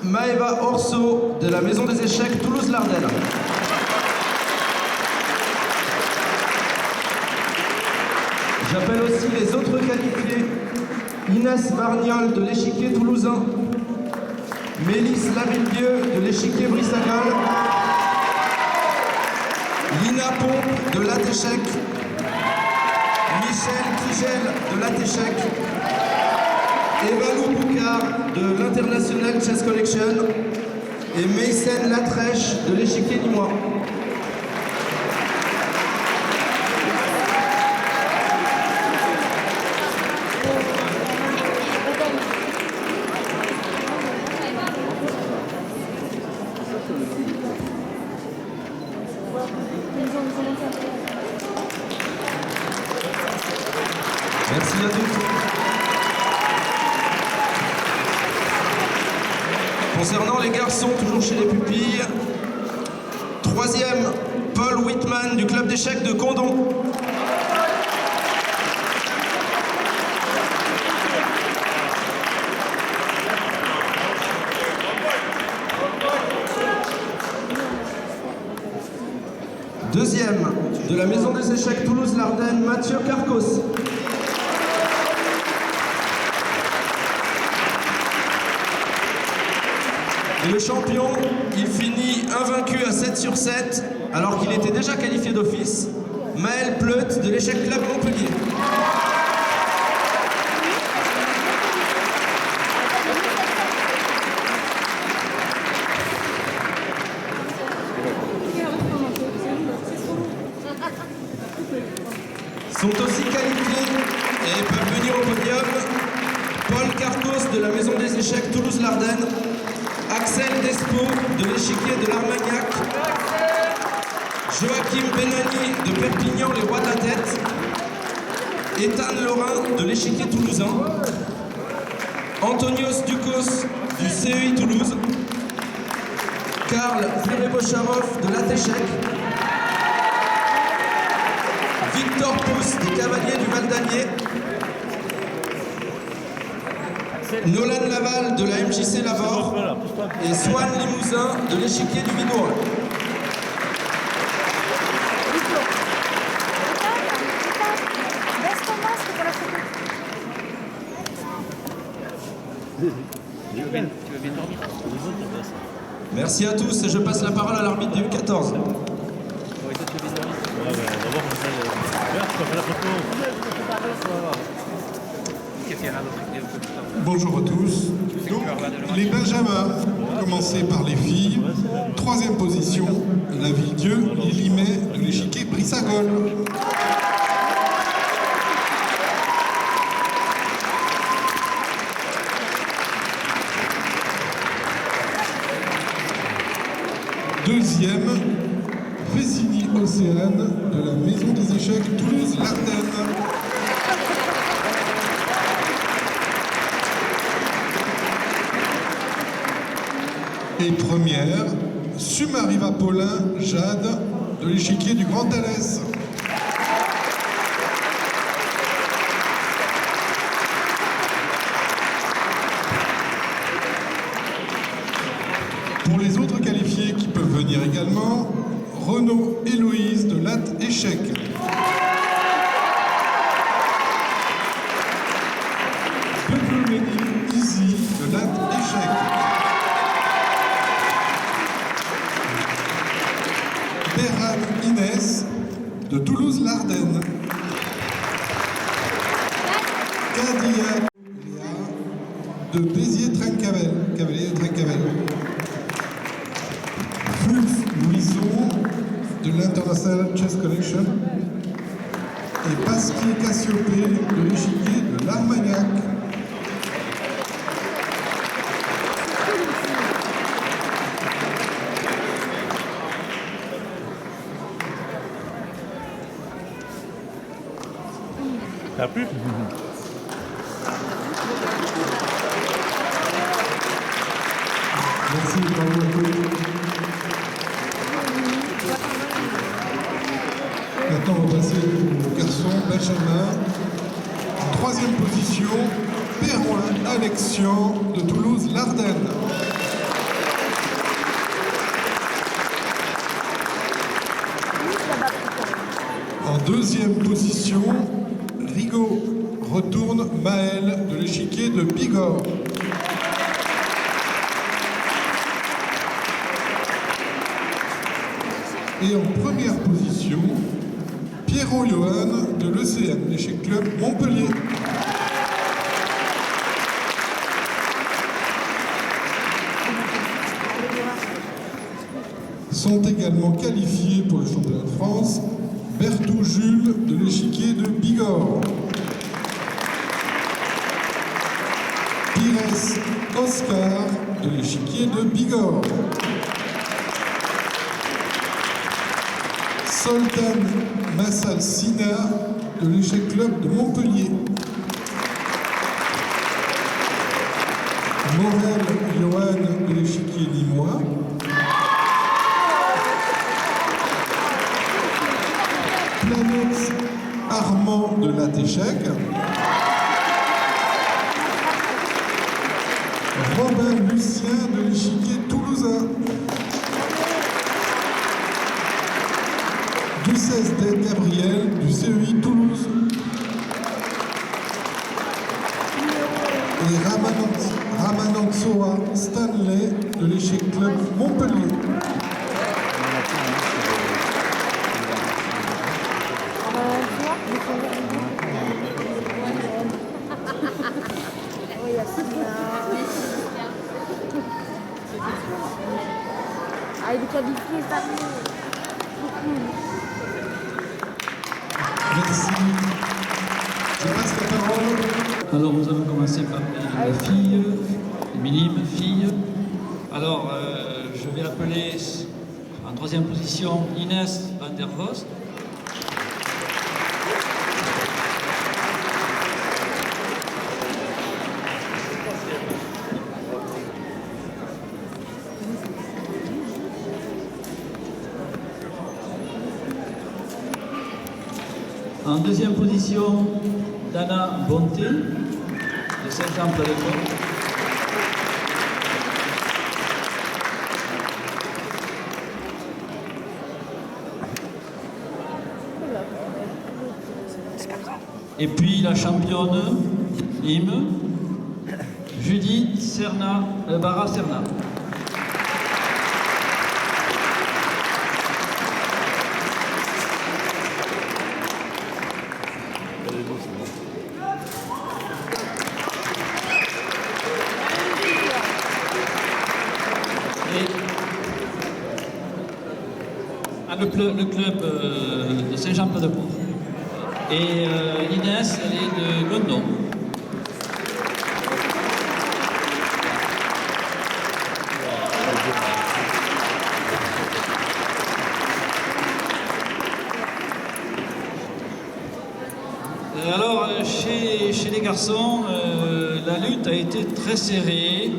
Maëva Orso de la Maison des Échecs Toulouse-Lardenne. J'appelle aussi les autres qualifiés. Inès Varniol de l'échiquier toulousain, Mélisse Lavilledieu de l'échiquier Brissagol, Lina Pompe de Latéchec, Michel Kigel de Latéchec, Evalou Boucard de l'International Chess Collection et Meysen Latrèche de l'échiquier Limois. Merci à tous. Concernant les garçons, toujours chez les pupilles, troisième, Paul Whitman du club d'échecs de Condon. Deuxième, de la Maison des Échecs Toulouse-Lardenne, Mathieu Carcos. Et le champion, il finit invaincu à 7 sur 7, alors qu'il était déjà qualifié d'office, Maël Pleut de l'Échec Club Montpellier. Sont aussi qualifiés et peuvent venir au podium Paul Carcos de la Maison des Échecs Toulouse-Lardenne, Axel Despo de l'échiquier de l'Armagnac, Joachim Benani de Perpignan, les rois de la tête, Ethan Lorrain de l'échiquier toulousain, Antonios Ducos du CEI Toulouse, Karl Fleury-Bocharov de l'Atéchec, Victor Pousse des Cavaliers du Val d'Agnier, Nolan Laval de la MJC Lavore et Swan Limousin de l'échiquier du Vidois. Merci à tous et je passe la parole à l'arbitre du U14. Bonjour à tous. Donc, les Benjamins, commencer par les filles. Troisième position, Lavilledieu, Lilimet de l'échiquier Brissagol. Deuxième, Fessini Océane de la Maison des Échecs Toulouse-Lardenne. Et première, Sumariva Paulin Jade de l'échiquier du Grand Alès. Pour les autres qualifiés qui peuvent venir également, Renaud Héloïse de Latte Échec. Bepulmeni Izzy de Latte Échec. Berhan Inès de Toulouse-Lardenne. Cadillac de Béziers-Trincavel. Fulf Louison de l'International Chess Collection et Pasquier Cassiopée de l'échiquier de l'Armagnac. Ça a plu? Merci, bravo à tous. Maintenant, on va passer au garçon Benjamin. En troisième position, Pérouin Alexian de Toulouse-Lardenne. En deuxième position, Rigaud retourne Maël de l'échiquier de Bigorre. Et en première position, Pierrot Johan de l'ECM, l'échec club Montpellier. Sont également qualifiés pour le championnat de France Bertou Jules de l'échiquier de Bigorre, Pires Oscar de l'échiquier de Bigorre, Soltan Massal Sina de l'échec club de Montpellier, Morel Johan de l'échiquier limois, Planète Armand de l'Atéchec, Robin Lucien de l'échiquier toulousain, Ducesse d'Aide Gabriel du CEI Toulouse et Ramanantsoa Stanley de l'échec club Montpellier. Ah, il est qualifié, ça. Merci. Je passe la parole. Alors nous allons commencer par les filles, les minimes filles. Alors je vais appeler en troisième position Inès van der Vost. En deuxième position, Dana Bonté, de Saint-Jean-Plat-de-Port. Et puis la championne, Nîmes, Judith Barra-Serna. Le club de Saint-Jean-Plat-de-Port. Et Inès, elle est de Gondon. Alors, chez les garçons, la lutte a été très serrée.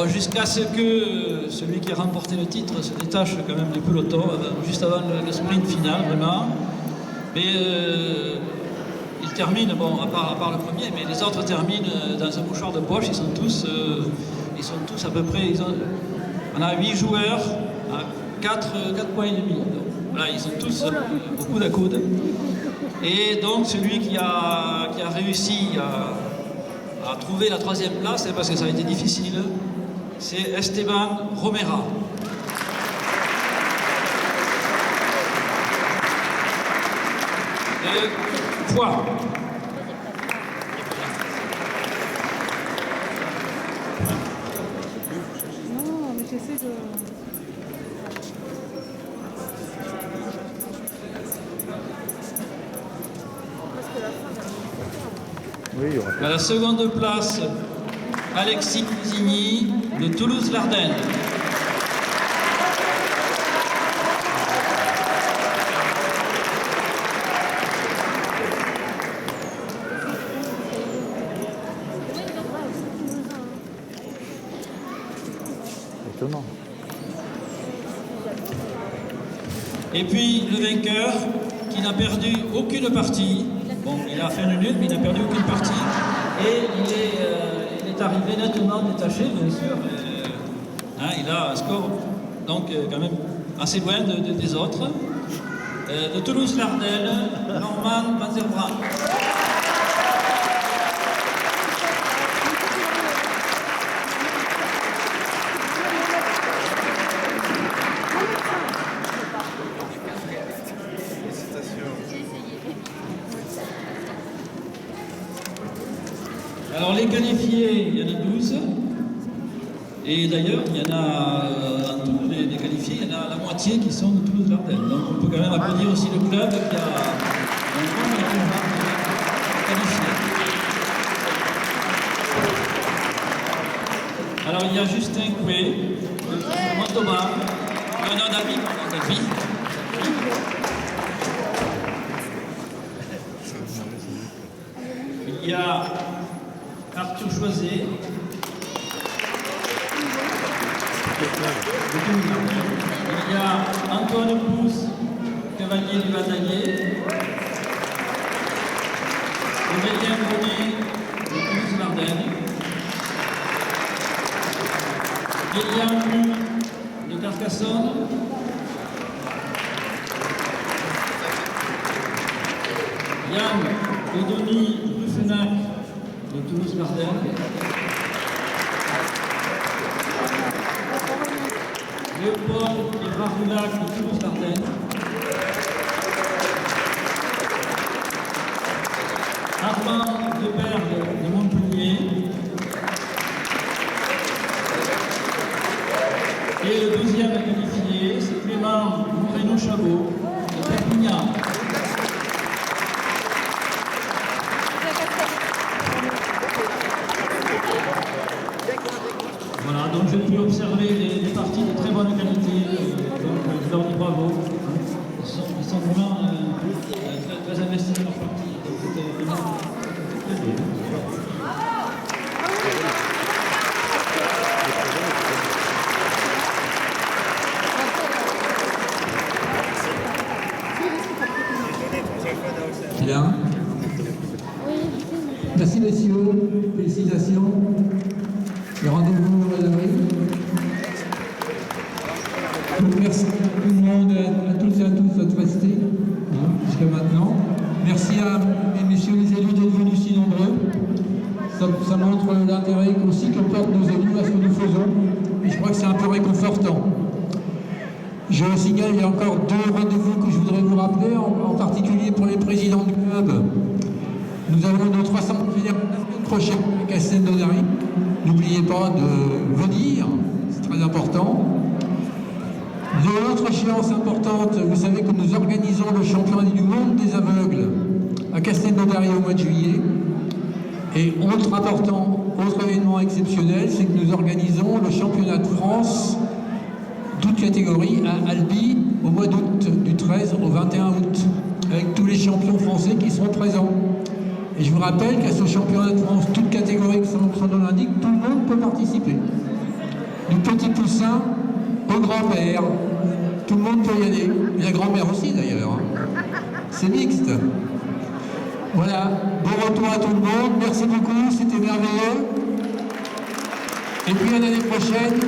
Jusqu'à ce que celui qui a remporté le titre se détache quand même du peloton, juste avant le sprint final, vraiment. Mais il termine, bon, à part le premier, mais les autres terminent dans un mouchoir de poche. Ils sont tous à peu près, on a 8 joueurs à 4 points et demi. Donc, voilà, ils sont tous au coude à coude. Et donc celui qui a réussi à trouver la troisième place, c'est parce que ça a été difficile, c'est Esteban Romera. Poids. Oui, il y aura À la seconde place, Alexis Cousigny de Toulouse-Lardenne. étonnant. Et puis le vainqueur qui n'a perdu aucune partie. Bon, il a fait une nulle, mais il n'a perdu aucune partie. Et il est arrivé nettement détaché, bien sûr. Hein, il a un score donc quand même assez loin des autres. De Toulouse-Lardenne, Norman Van der Bra. Alors les qualifiés, il y en a 12. Et d'ailleurs, il y en a, en tous les qualifiés, il y en a la moitié qui sont de Toulouse-Lardenne. Donc on peut quand même applaudir aussi le club qui a un bon qualifié. Alors il y a Justin Coué, de Montauban, un ami, pardon, David. Il y a Arthur Choiset, il y a Antoine Pousse, cavalier du bataillé, Aurélien Bonnet de Toulouse-Lardenne, Guillaume Mou de Carcassonne, Yann Odoni Ruffenac de Toulouse-Lardenne, Léopold Ibrahimoulac de Toulouse-Lardenne, Armand Debergue de Montpellier, et le deuxième qualifié, c'est Clément Moreno-Chabot de Perpignan. Voilà, donc j'ai pu observer les parties de très bonne qualité, donc je leur dis bravo. Ils sont vraiment très investis dans leur partie, donc c'était vraiment très bien. Bien. Merci messieurs, félicitations. Et rendez-vous au mois d'avril. Donc merci à tout le monde, à toutes et à tous d'être restés jusqu'à maintenant. Merci à messieurs les élus d'être venus si nombreux. Ça montre l'intérêt aussi que portent nos élus à ce que nous faisons. Et je crois que c'est un peu réconfortant. Je signale, il y a encore 2 rendez-vous que je voudrais vous rappeler, en particulier pour les présidents du club. Nous avons notre assemblée générale la semaine prochaine à Castelnaudary. N'oubliez pas de venir, c'est très important. L'autre échéance importante, vous savez que nous organisons le championnat du monde des aveugles à Castelnaudary au mois de juillet. Et autre événement exceptionnel, c'est que nous organisons le championnat de France, toute catégorie, à Albi au mois d'août, du 13 au 21 août, avec tous les champions français qui seront présents. Et je vous rappelle qu'à ce championnat de France, toute catégorie que son nom l'indique, tout le monde peut participer. Du petit poussin au grand-père, tout le monde peut y aller. Et la grand-mère aussi d'ailleurs. C'est mixte. Voilà, bon retour à tout le monde, merci beaucoup, c'était merveilleux. Et puis à l'année prochaine,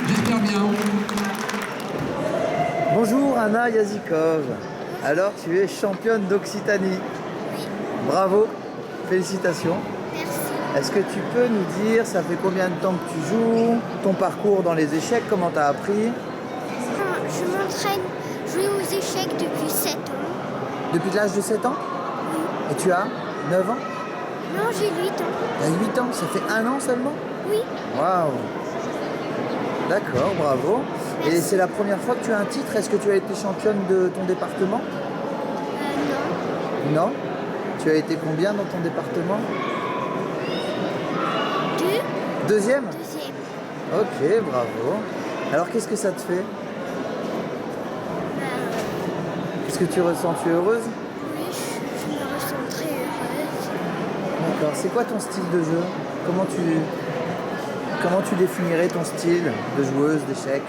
j'espère bien. Bonjour Anna Yazikov. Alors tu es championne d'Occitanie. Bravo, félicitations. Merci. Est-ce que tu peux nous dire, ça fait combien de temps que tu joues, ton parcours dans les échecs, comment tu as appris? Je m'entraîne jouer aux échecs depuis 7 ans. Depuis l'âge de 7 ans? Oui. Et tu as 9 ans? Non, j'ai 8 ans. Tu as 8 ans, ça fait 1 an seulement? Oui. Waouh. D'accord, bravo. Et c'est la première fois que tu as un titre. Est-ce que tu as été championne de ton département? Non. Non? Tu as été combien dans ton département? Deuxième? Deuxième. Ok, bravo. Alors qu'est-ce que ça te fait? Qu'est-ce que tu ressens? Tu es heureuse? Oui, je me ressens très heureuse. D'accord. C'est quoi ton style de jeu? Comment tu définirais ton style de joueuse d'échecs?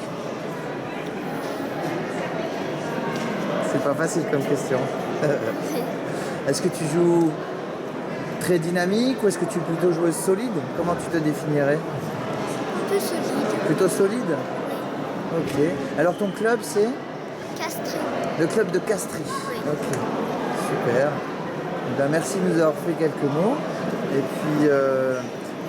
C'est pas facile comme question. Est-ce que tu joues très dynamique ou est-ce que tu es plutôt joueuse solide? Comment tu te définirais? Plutôt solide. Plutôt solide? Ok. Alors ton club c'est? Castries. Le club de Castries. Oui. Ok. Super. Ben, merci de nous avoir fait quelques mots. Et puis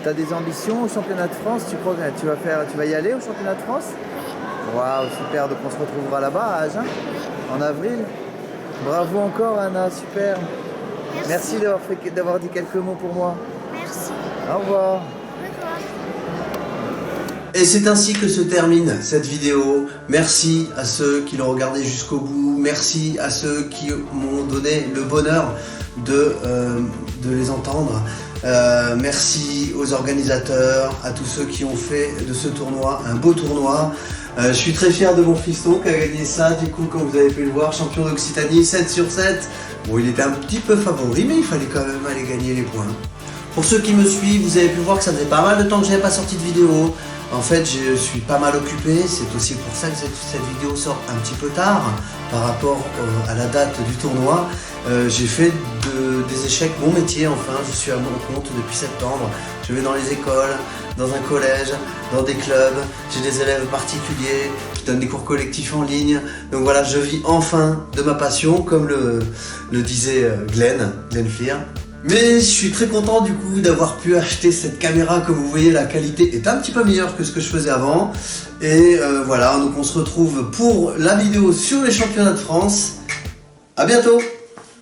tu as des ambitions au championnat de France? Tu crois que tu vas y aller au championnat de France? Oui. Waouh, super, donc on se retrouvera là-bas à Agen, en avril. Bravo encore Anna, super. Merci d'avoir dit quelques mots pour moi. Merci. Au revoir. Et c'est ainsi que se termine cette vidéo. Merci à ceux qui l'ont regardé jusqu'au bout. Merci à ceux qui m'ont donné le bonheur de les entendre. Merci aux organisateurs, à tous ceux qui ont fait de ce tournoi un beau tournoi. Je suis très fier de mon fiston qui a gagné ça, du coup, comme vous avez pu le voir, champion d'Occitanie, 7 sur 7. Bon, il était un petit peu favori, mais il fallait quand même aller gagner les points. Pour ceux qui me suivent, vous avez pu voir que ça faisait pas mal de temps que je n'avais pas sorti de vidéo. En fait, je suis pas mal occupé, c'est aussi pour ça que cette vidéo sort un petit peu tard par rapport à la date du tournoi. J'ai fait des échecs mon métier, enfin, je suis à mon compte depuis septembre. Je vais dans les écoles, dans un collège, dans des clubs, j'ai des élèves particuliers qui donnent des cours collectifs en ligne. Donc voilà, je vis enfin de ma passion, comme le disait Glenn Fear. Mais je suis très content du coup d'avoir pu acheter cette caméra. Comme vous voyez, la qualité est un petit peu meilleure que ce que je faisais avant. Et voilà, donc on se retrouve pour la vidéo sur les championnats de France. À bientôt!